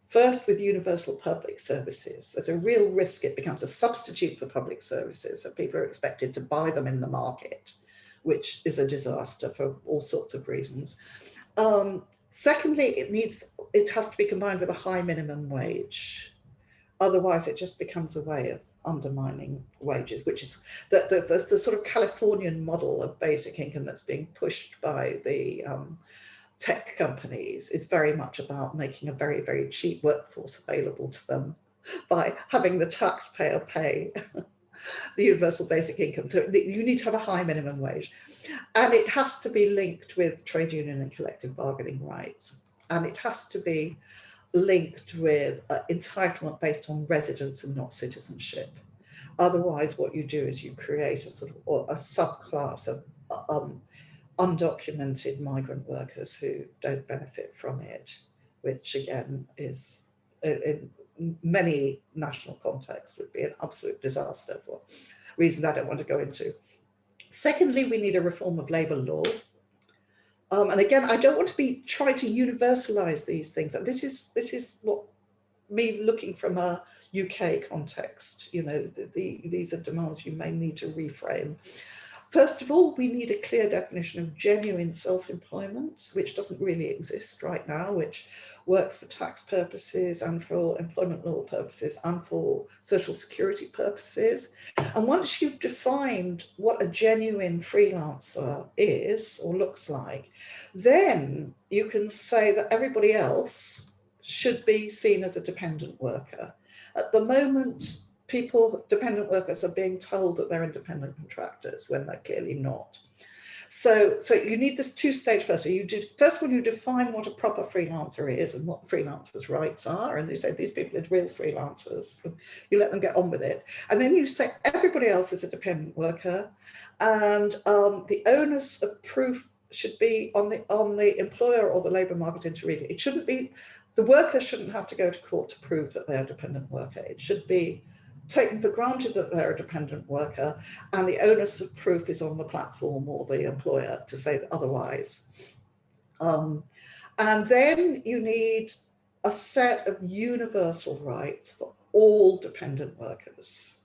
first with universal public services. There's a real risk it becomes a substitute for public services, so people are expected to buy them in the market, which is a disaster for all sorts of reasons. Secondly, it has to be combined with a high minimum wage. Otherwise, it just becomes a way of undermining wages, which is the sort of Californian model of basic income that's being pushed by the tech companies is very much about making a very, very cheap workforce available to them by having the taxpayer pay the universal basic income. So you need to have a high minimum wage. And it has to be linked with trade union and collective bargaining rights. And it has to be linked with entitlement based on residence and not citizenship. Otherwise, what you do is you create a sort of or a subclass of undocumented migrant workers who don't benefit from it, which again is in many national contexts would be an absolute disaster for reasons I don't want to go into. Secondly, we need a reform of labour law. And again, I don't want to be trying to universalize these things. And this is what me looking from a UK context, you know, these are demands you may need to reframe. First of all, we need a clear definition of genuine self-employment, which doesn't really exist right now, which works for tax purposes and for employment law purposes and for social security purposes. And once you've defined what a genuine freelancer is or looks like, then you can say that everybody else should be seen as a dependent worker. At the moment, dependent workers are being told that they're independent contractors when they're clearly not. So you need this two-stage first. First of all, you define what a proper freelancer is and what freelancers' rights are. And you say these people are real freelancers. You let them get on with it. And then you say everybody else is a dependent worker. And the onus of proof should be on the employer or the labour market intermediary. It shouldn't be, the worker shouldn't have to go to court to prove that they're a dependent worker. It should be taken for granted that they're a dependent worker, and the onus of proof is on the platform or the employer to say otherwise. And then you need a set of universal rights for all dependent workers,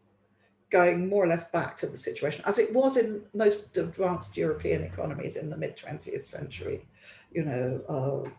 going more or less back to the situation as it was in most advanced European economies in the mid-20th century, you know,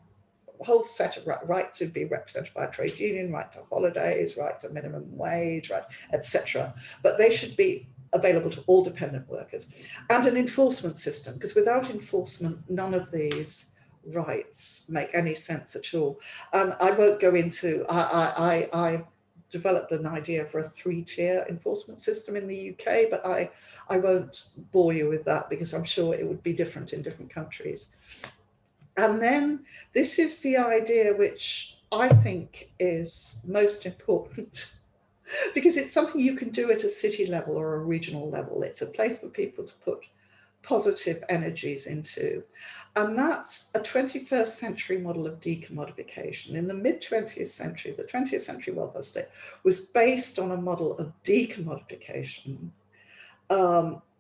a whole set of right to be represented by a trade union, right to holidays, right to minimum wage, right, etc. But they should be available to all dependent workers, and an enforcement system, because without enforcement, none of these rights make any sense at all. And I won't go into, I developed an idea for a 3-tier enforcement system in the UK, but I won't bore you with that because I'm sure it would be different in different countries. And then this is the idea which I think is most important because it's something you can do at a city level or a regional level. It's a place for people to put positive energies into. And that's a 21st century model of decommodification. In the mid-20th century, the 20th century welfare state was based on a model of decommodification,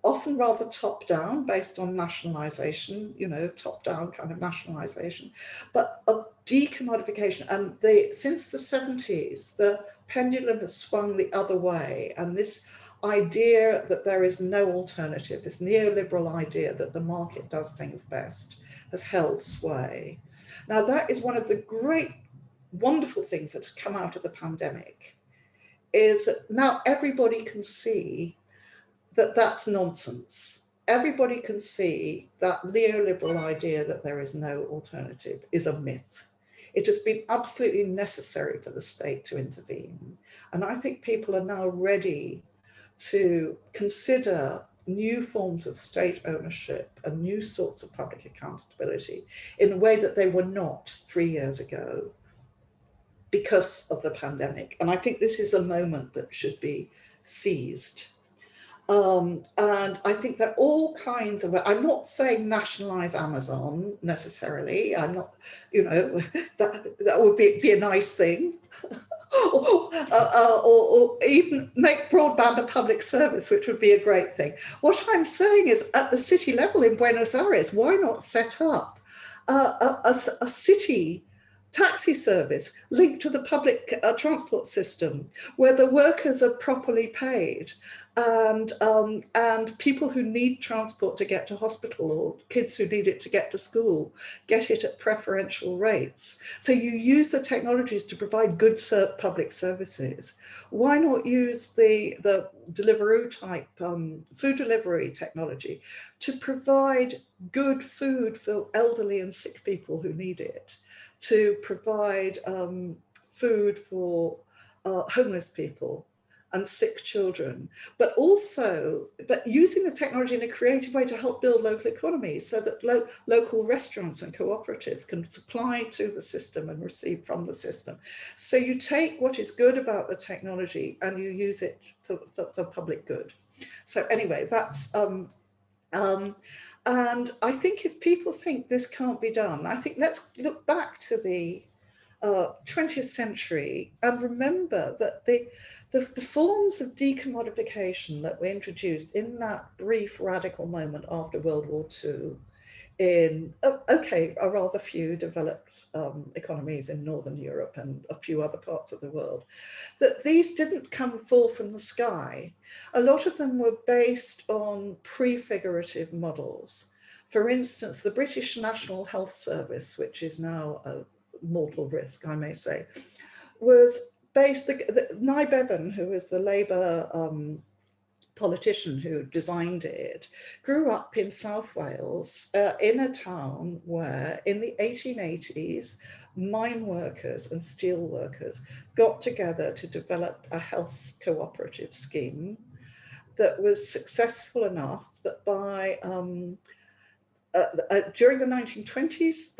often rather top-down, based on nationalisation, you know, top-down kind of nationalisation, but of decommodification. And since the 70s, the pendulum has swung the other way. And this idea that there is no alternative, this neoliberal idea that the market does things best, has held sway. Now, that is one of the great, wonderful things that have come out of the pandemic, is now everybody can see that that's nonsense. Everybody can see that neoliberal idea that there is no alternative is a myth. It has been absolutely necessary for the state to intervene. And I think people are now ready to consider new forms of state ownership and new sorts of public accountability in a way that they were not 3 years ago because of the pandemic. And I think this is a moment that should be seized. And I think that all kinds of, I'm not saying nationalize Amazon necessarily. I'm not, you know, that would be a nice thing. or even make broadband a public service, which would be a great thing. What I'm saying is at the city level in Buenos Aires, why not set up a city taxi service linked to the public transport system where the workers are properly paid and people who need transport to get to hospital or kids who need it to get to school get it at preferential rates. So you use the technologies to provide good public services. Why not use the Deliveroo type food delivery technology to provide good food for elderly and sick people who need it, to provide food for homeless people, and sick children, but using the technology in a creative way to help build local economies so that local restaurants and cooperatives can supply to the system and receive from the system. So you take what is good about the technology and you use it for public good. So anyway, that's and I think if people think this can't be done, I think let's look back to the 20th century and remember that the forms of decommodification that were introduced in that brief radical moment after World War II in, a rather few developed economies in Northern Europe and a few other parts of the world, that these didn't fall from the sky. A lot of them were based on prefigurative models. For instance, the British National Health Service, which is now a mortal risk, I may say, was based, Nye Bevan, who was the Labour politician who designed it, grew up in South Wales in a town where in the 1880s, mine workers and steel workers got together to develop a health cooperative scheme that was successful enough that by during the 1920s,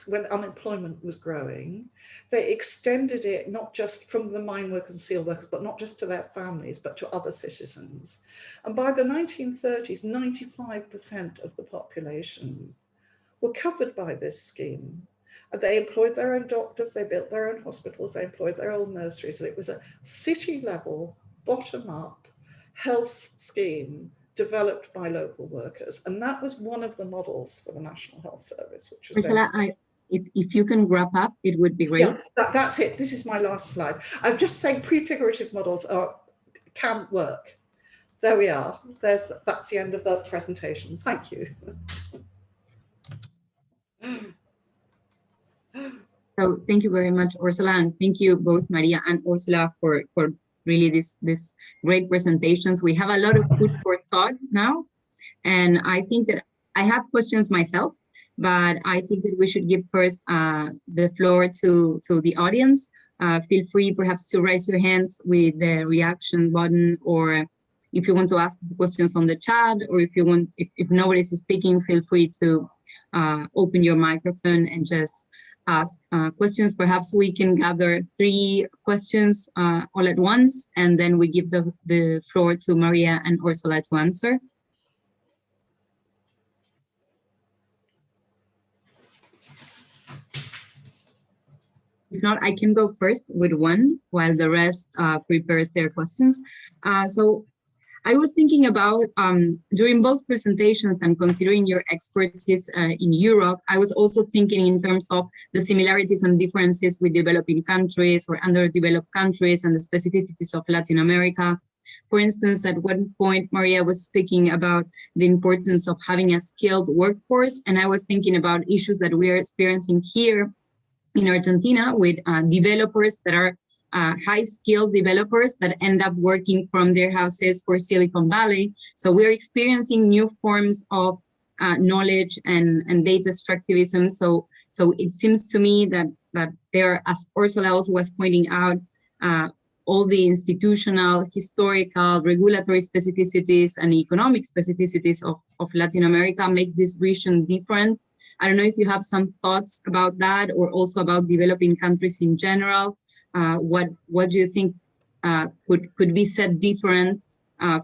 when unemployment was growing, they extended it not just from the mine workers and steel workers, but not just to their families, but to other citizens. And by the 1930s, 95% of the population were covered by this scheme. They employed their own doctors, they built their own hospitals, they employed their own nurseries. It was a city-level, bottom-up health scheme developed by local workers. And that was one of the models for the National Health Service, which was Ursula, if you can wrap up, it would be great. Yeah, that's it. This is my last slide. I'm just saying prefigurative models can work. There we are. That's the end of the presentation. Thank you. So thank you very much, Ursula, and thank you both Maria and Ursula for really this great presentations. We have a lot of food for thought now, and I think that I have questions myself, but I think that we should give first the floor to the audience. Feel free perhaps to raise your hands with the reaction button, or if you want to ask questions on the chat, or if you want, if nobody's speaking, feel free to open your microphone and just ask questions. Perhaps we can gather 3 questions all at once, and then we give the floor to Maria and Ursula to answer. If not, I can go first with one while the rest prepares their questions. So I was thinking about, during both presentations and considering your expertise in Europe, I was also thinking in terms of the similarities and differences with developing countries or underdeveloped countries and the specificities of Latin America. For instance, at one point, Maria was speaking about the importance of having a skilled workforce, and I was thinking about issues that we are experiencing here in Argentina with developers that are high-skilled developers that end up working from their houses for Silicon Valley. So we're experiencing new forms of knowledge and data extractivism. So it seems to me that there, as Ursula also was pointing out, all the institutional, historical, regulatory specificities and economic specificities of Latin America make this region different. I don't know if you have some thoughts about that, or also about developing countries in general. What do you think could be said different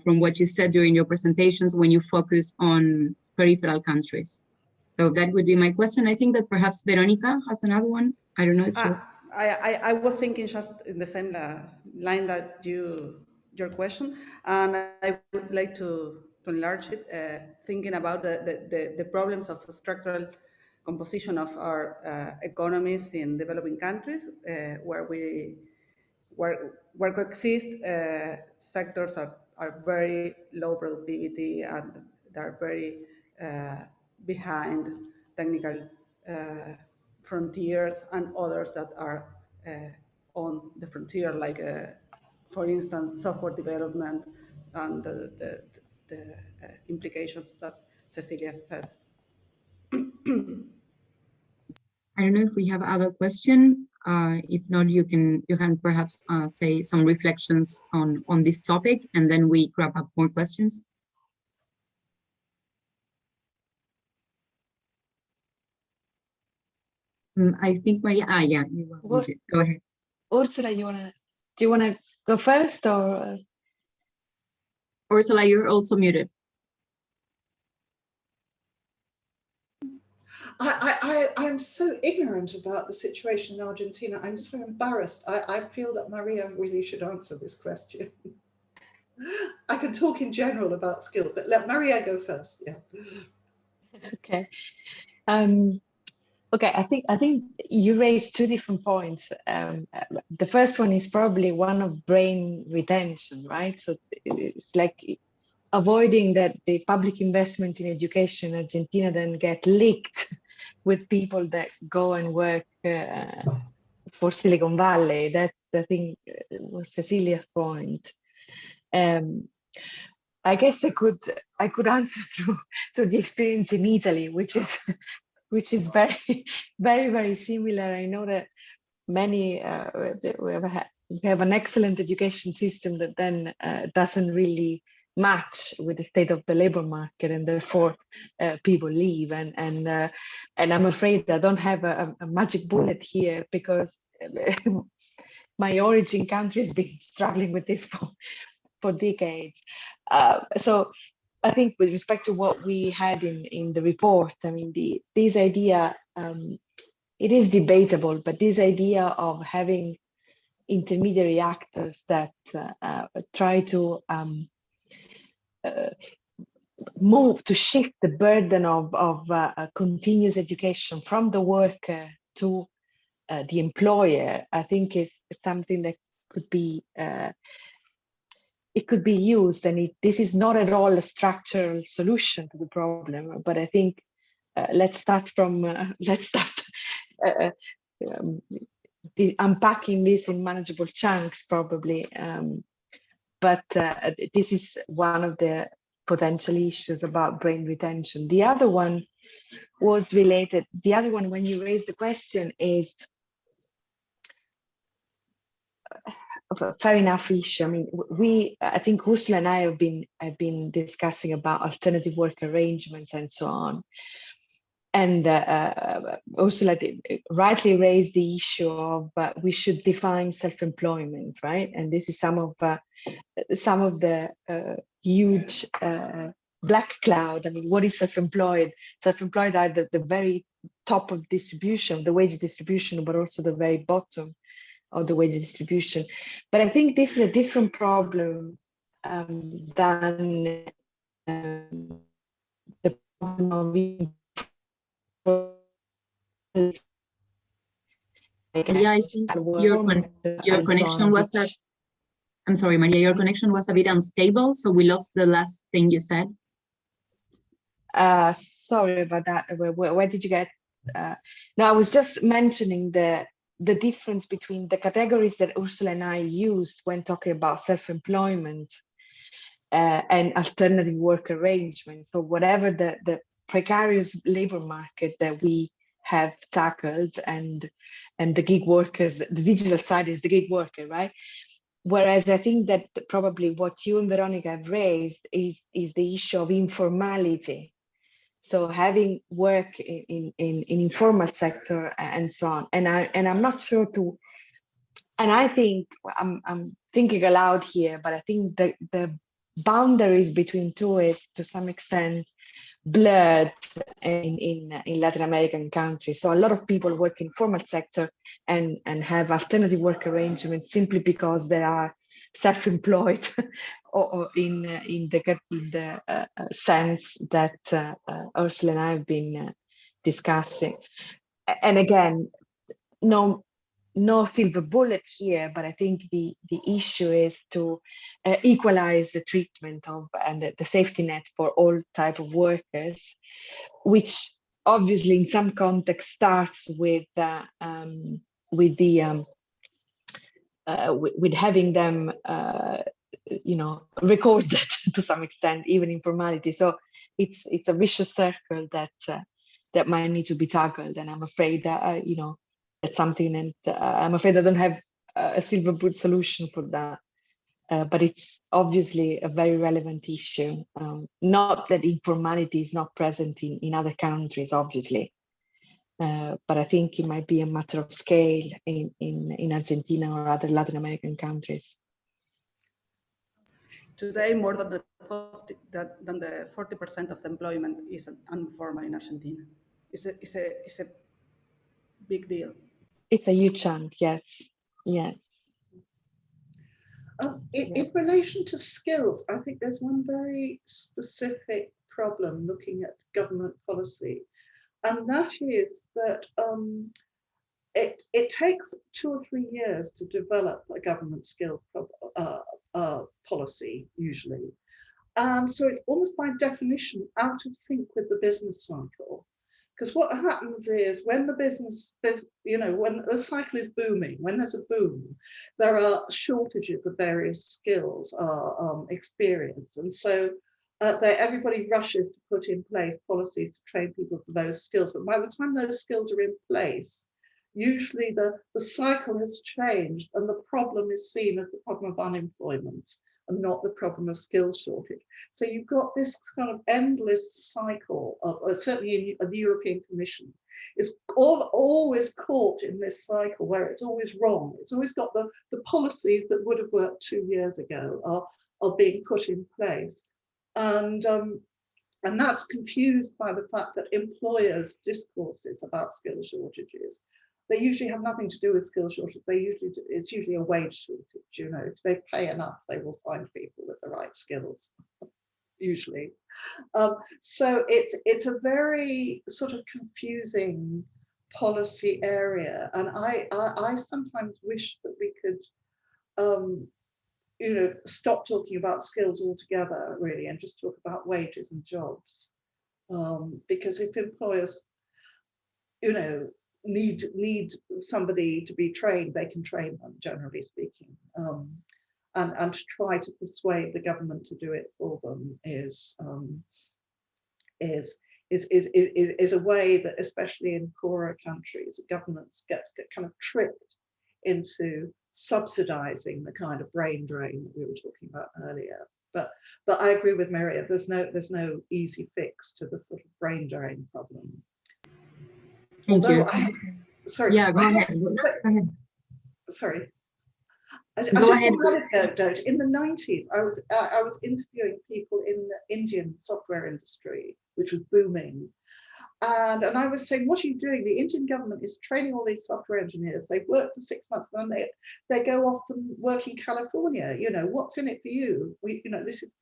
from what you said during your presentations when you focus on peripheral countries? So that would be my question. I think that perhaps Veronica has another one. I don't know if she's... I was thinking just in the same line that your question, and I would like to enlarge it, thinking about the problems of structural composition of our economies in developing countries, where coexist sectors are very low productivity and they're very behind technical frontiers, and others that are on the frontier, like for instance software development and the implications that Cecilia says. I don't know if we have other question. If not, you can perhaps say some reflections on this topic, and then we grab up more questions. I think Maria. Yeah, you want to go ahead. Ursula, do you wanna go first, or Ursula, you're also muted. I'm so ignorant about the situation in Argentina. I'm so embarrassed. I feel that Maria really should answer this question. I can talk in general about skills, but let Maria go first. Yeah. okay? Okay, I think you raised two different points. The first one is probably one of brain retention, right? So it's like avoiding that the public investment in education in Argentina then get leaked with people that go and work for Silicon Valley. That's, I think, was Cecilia's point. I guess I could answer through the experience in Italy, which is very, very, very similar. I know that many we have an excellent education system that then doesn't really match with the state of the labor market, and therefore people leave. And I'm afraid I don't have a magic bullet here, because my origin country has been struggling with this for decades. So I think with respect to what we had in the report, I mean, this idea, it is debatable, but this idea of having intermediary actors that try to move to shift the burden of continuous education from the worker to the employer, I think is something that could be it could be used, and this is not at all a structural solution to the problem. But I think let's start unpacking this in manageable chunks, probably. But this is one of the potential issues about brain retention. The other one was related. The other one, when you raised the question, is a fair enough issue. I mean, I think Ursula and I have been discussing about alternative work arrangements and so on. And Ursula rightly raised the issue of we should define self-employment, right? And this is some of the huge black cloud. I mean, what is self-employed? Self-employed are the very top of distribution, the wage distribution, but also the very bottom of the wage distribution. But I think this is a different problem than the problem of yeah, I think your connection was that. I'm sorry, Maria, your connection was a bit unstable, so we lost the last thing you said. Sorry about that. Where did you get? No, I was just mentioning the difference between the categories that Ursula and I used when talking about self-employment and alternative work arrangements. So whatever the precarious labor market that we have tackled, and the gig workers, the digital side is the gig worker, right? Whereas I think that probably what you and Veronica have raised is the issue of informality. So having work in informal sector and so on. And I'm not sure and I think I'm thinking aloud here, but I think the boundaries between two is to some extent blurred in Latin American countries. So a lot of people work in formal sector and have alternative work arrangements simply because they are self-employed or in the sense that Ursula and I have been discussing. And again, no silver bullet here, but I think the issue is to equalize the treatment of and the safety net for all type of workers, which obviously in some context starts with having them recorded to some extent, even informality. So it's a vicious circle that might need to be tackled, and I'm afraid that That's something, and I'm afraid I don't have a silver bullet solution for that. But it's obviously a very relevant issue. Not that informality is not present in other countries, obviously, but I think it might be a matter of scale in Argentina or other Latin American countries. Today, more than the 40% of the employment is informal in Argentina. It's a big deal. It's a huge chunk, yes. Yeah. In relation to skills, I think there's one very specific problem looking at government policy, and that is that it takes 2 or 3 years to develop a government skill policy, usually. So it's almost by definition out of sync with the business cycle. Because what happens is when the business, when the cycle is booming, when there's a boom, there are shortages of various skills or experience. And so everybody rushes to put in place policies to train people for those skills. But by the time those skills are in place, usually the cycle has changed and the problem is seen as the problem of unemployment and not the problem of skill shortage. So you've got this kind of endless cycle of, certainly in the European Commission, is always caught in this cycle where it's always wrong. It's always got the policies that would have worked 2 years ago are being put in place. And that's confused by the fact that employers' discourses about skill shortages, they usually have nothing to do with skill shortage. It's usually a wage shortage. If they pay enough, they will find people with the right skills, usually. So it's a very sort of confusing policy area. And I sometimes wish that we could stop talking about skills altogether, really, and just talk about wages and jobs. Because if employers, need somebody to be trained, they can train them, generally speaking. And to try to persuade the government to do it for them is a way that, especially in poorer countries, governments get kind of tricked into subsidizing the kind of brain drain that we were talking about earlier. But I agree with Maria, there's no easy fix to the sort of brain drain problem. Thank you. Sorry. Yeah, go ahead. Go ahead. Sorry. Go ahead. In the 90s, I was interviewing people in the Indian software industry, which was booming. And I was saying, what are you doing? The Indian government is training all these software engineers. They work for 6 months, and then they go off and work in California. What's in it for you? This is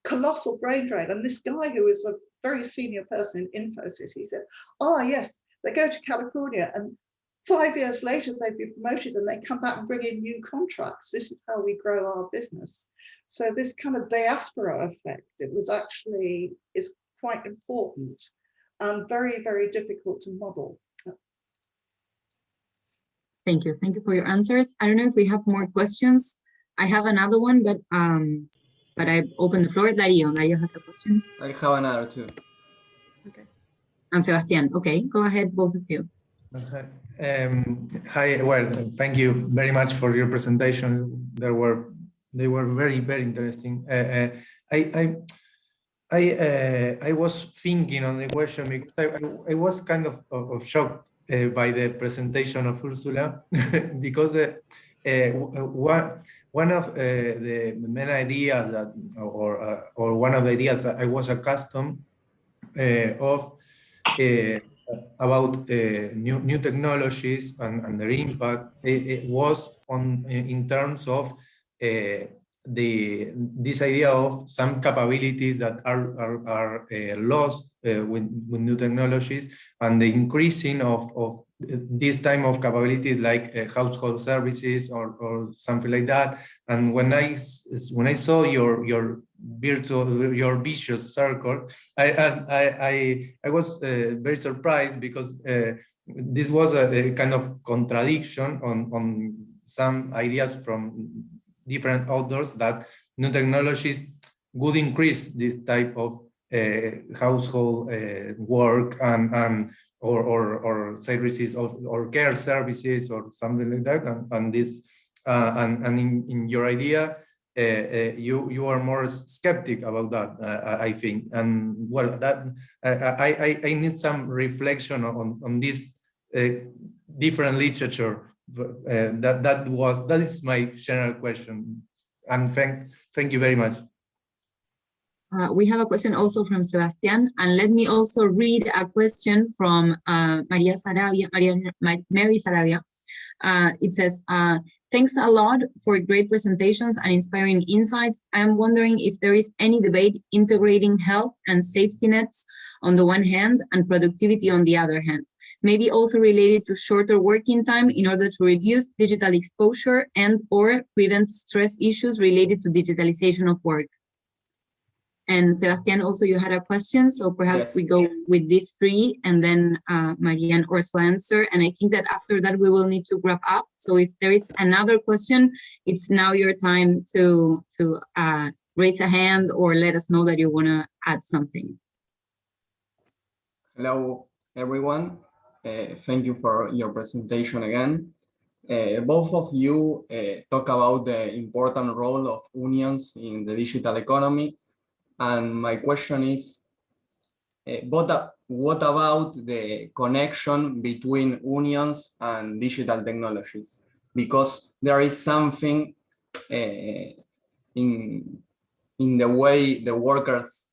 colossal brain drain. And this guy who is a very senior person in Infosys, he said, yes, they go to California and 5 years later they'd be promoted and they come back and bring in new contracts. This is how we grow our business. So this kind of diaspora effect, is quite important and very, very difficult to model. Thank you. Thank you for your answers. I don't know if we have more questions. I have another one, but I open the floor. Dario has a question. I have another too. Okay. And Sebastian. Okay, go ahead, both of you. Hi. Well, thank you very much for your presentation. They were very, very interesting. I was thinking on the question because I was kind of shocked by the presentation of Ursula because one of the main ideas that, or one of the ideas that I was accustomed of about new technologies and their impact, it was in terms of this idea of some capabilities that are lost with new technologies, and the increasing of this type of capabilities like household services or something like that. And when I saw your vicious circle, I was very surprised because this was a kind of contradiction on some ideas from different authors that new technologies would increase this type of household work and or services or care services or something like that, and this and in your idea you are more skeptic about that, I think, and well, that I need some reflection on this different literature. That is my general question, and thank you very much. We have a question also from Sebastian, and let me also read a question from Mary Saravia. It says, thanks a lot for great presentations and inspiring insights. I'm wondering if there is any debate integrating health and safety nets on the one hand and productivity on the other hand, maybe also related to shorter working time in order to reduce digital exposure and or prevent stress issues related to digitalization of work. And Sebastian, also you had a question, so perhaps yes. we go with these three, and then Maria and Ursula answer. And I think that after that we will need to wrap up. So if there is another question, it's now your time to raise a hand or let us know that you want to add something. Hello, everyone. Thank you for your presentation again. Both of you talk about the important role of unions in the digital economy. And my question is, what about the connection between unions and digital technologies? Because there is something in the way the workers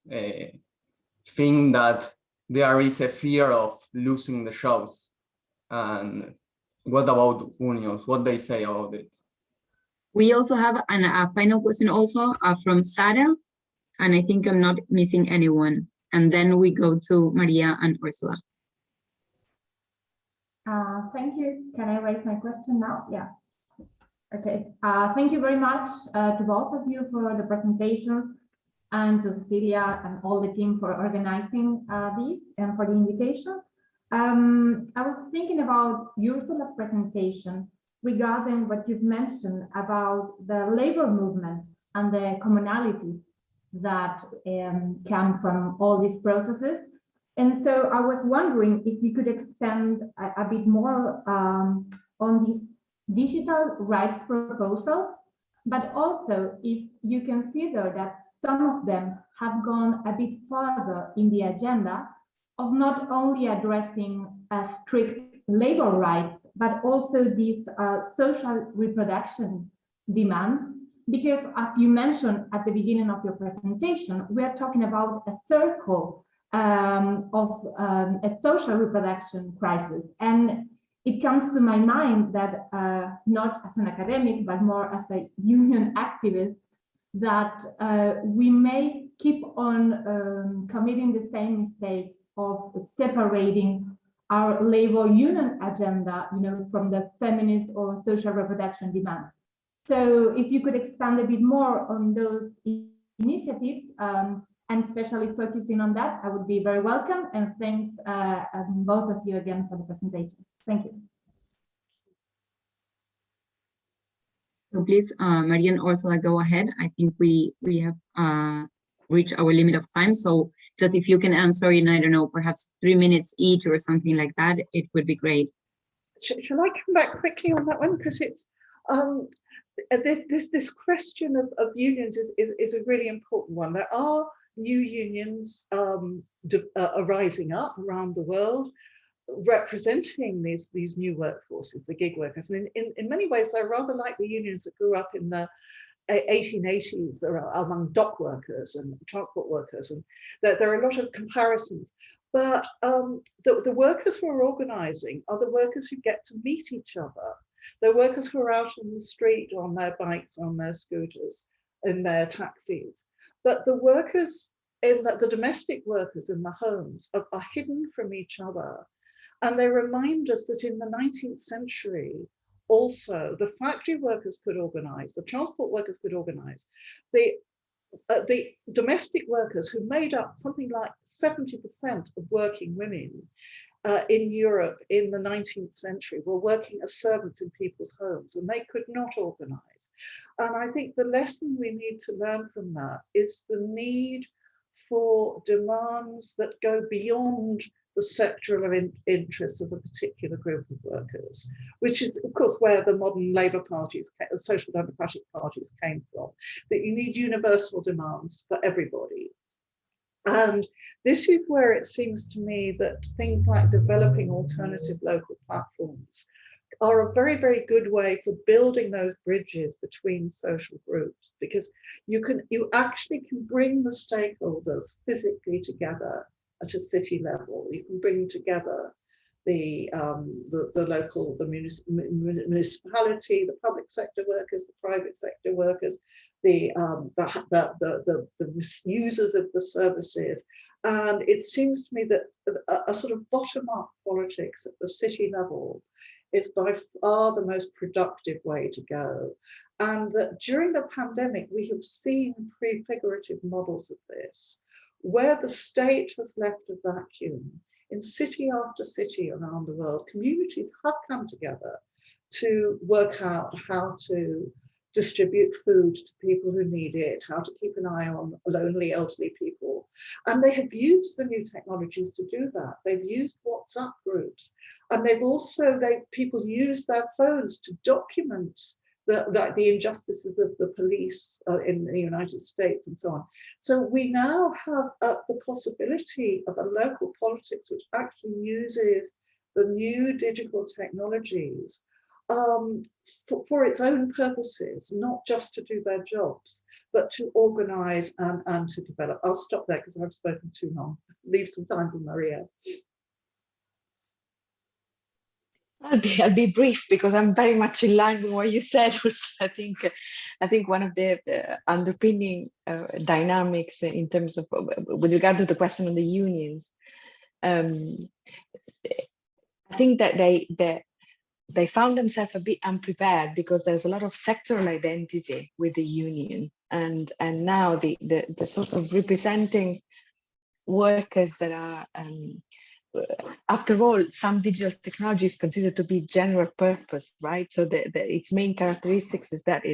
think that there is a fear of losing the jobs. And what about unions? What they say about it? We also have a final question also from Sarah. And I think I'm not missing anyone. And then we go to Maria and Ursula. Thank you. Can I raise my question now? Yeah. Okay. Thank you very much to both of you for the presentations, and to Cecilia and all the team for organizing these and for the invitation. I was thinking about Ursula's presentation regarding what you've mentioned about the labor movement and the commonalities that come from all these processes. And so I was wondering if you could expand a bit more on these digital rights proposals, but also if you consider that some of them have gone a bit further in the agenda of not only addressing strict labor rights, but also these social reproduction demands. Because as you mentioned at the beginning of your presentation, we are talking about a circle of a social reproduction crisis. And it comes to my mind that not as an academic, but more as a union activist, that we may keep on committing the same mistakes of separating our labor union agenda, from the feminist or social reproduction demands. So if you could expand a bit more on those initiatives, and especially focusing on that, I would be very welcome. And thanks both of you again for the presentation. Thank you. So please, Maria and Ursula, go ahead. I think we have reached our limit of time. So just if you can answer in, I don't know, perhaps 3 minutes each or something like that, it would be great. Shall I come back quickly on that one? Because it's this question of unions is a really important one. There are new unions arising up around the world, representing these new workforces, the gig workers. And in many ways, they're rather like the unions that grew up in the 1880s among dock workers and transport workers. And there are a lot of comparisons. But the workers who are organizing are the workers who get to meet each other. They're workers who are out on the street, on their bikes, on their scooters, in their taxis. But the workers, the domestic workers in the homes are hidden from each other. And they remind us that in the 19th century, also, the factory workers could organize, the transport workers could organize. The domestic workers, who made up something like 70% of working women in Europe in the 19th century, were working as servants in people's homes, and they could not organize. And I think the lesson we need to learn from that is the need for demands that go beyond the sectoral interests of a particular group of workers, which is, of course, where the modern Labour parties, social democratic parties came from, that you need universal demands for everybody. And this is where it seems to me that things like developing alternative local platforms are a very, very good way for building those bridges between social groups, because you actually can bring the stakeholders physically together at a city level. You can bring together the local, the municipality, the public sector workers, the private sector workers, the users of the services. And it seems to me that a sort of bottom-up politics at the city level is by far the most productive way to go. And that during the pandemic, we have seen prefigurative models of this, where the state has left a vacuum. In city after city around the world, communities have come together to work out how to distribute food to people who need it, how to keep an eye on lonely elderly people. And they have used the new technologies to do that. They've used WhatsApp groups, and people use their phones to document the injustices of the police in the United States and so on. So we now have the possibility of a local politics which actually uses the new digital technologies for its own purposes, not just to do their jobs, but to organize and to develop. I'll stop there because I've spoken too long. Leave some time for Maria. I'll be brief because I'm very much in line with what you said. I think one of the underpinning dynamics in terms of, with regard to the question on the unions, I think that they found themselves a bit unprepared because there's a lot of sectoral identity with the union, and now the sort of representing workers that are after all, some digital technology is considered to be general purpose, right? So its main characteristics is that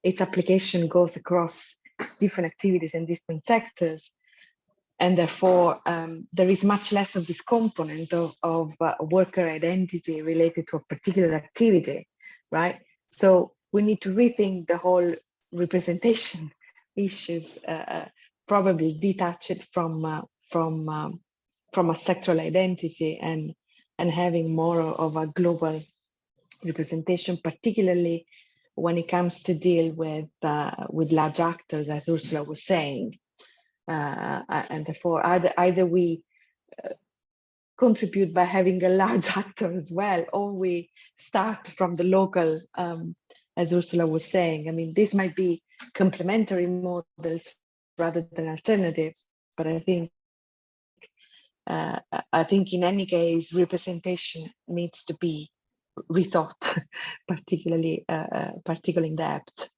its application goes across different activities and different sectors. And therefore, there is much less of this component of worker identity related to a particular activity, right? So we need to rethink the whole representation issues, probably detach it from a sectoral identity and having more of a global representation, particularly when it comes to deal with large actors, as Ursula was saying. And therefore, either we contribute by having a large actor as well, or we start from the local, as Ursula was saying. I mean, this might be complementary models rather than alternatives, but I think in any case, representation needs to be rethought, particularly in depth.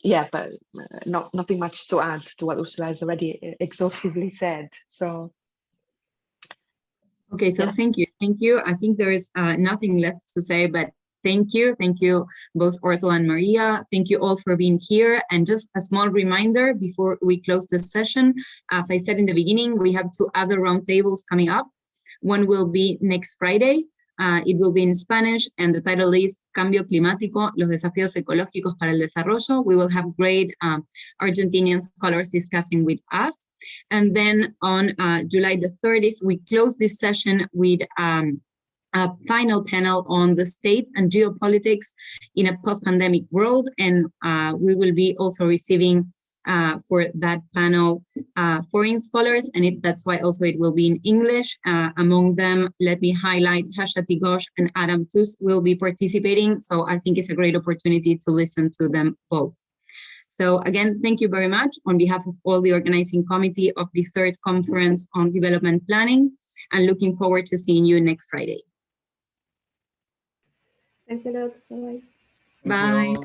Yeah, but nothing much to add to what Ursula has already exhaustively said. So, okay, so yeah. Thank you. I think there is nothing left to say, but thank you both Ursula and Maria. Thank you all for being here. And just a small reminder before we close the session, as I said in the beginning, we have 2 other roundtables coming up. One will be next Friday. It will be in Spanish, and the title is Cambio Climático, los desafíos ecológicos para el desarrollo. We will have great Argentinian scholars discussing with us. And then on July the 30th, we close this session with a final panel on the state and geopolitics in a post-pandemic world. And we will be also receiving for that panel foreign scholars, and that's why also it will be in English. Among them, let me highlight Hashati Ghosh and Adam Tus will be participating, so I think it's a great opportunity to listen to them both. So again, thank you very much on behalf of all the organizing committee of the 3rd Conference on Development Planning, and looking forward to seeing you next Friday. Thanks a lot. Bye. Bye.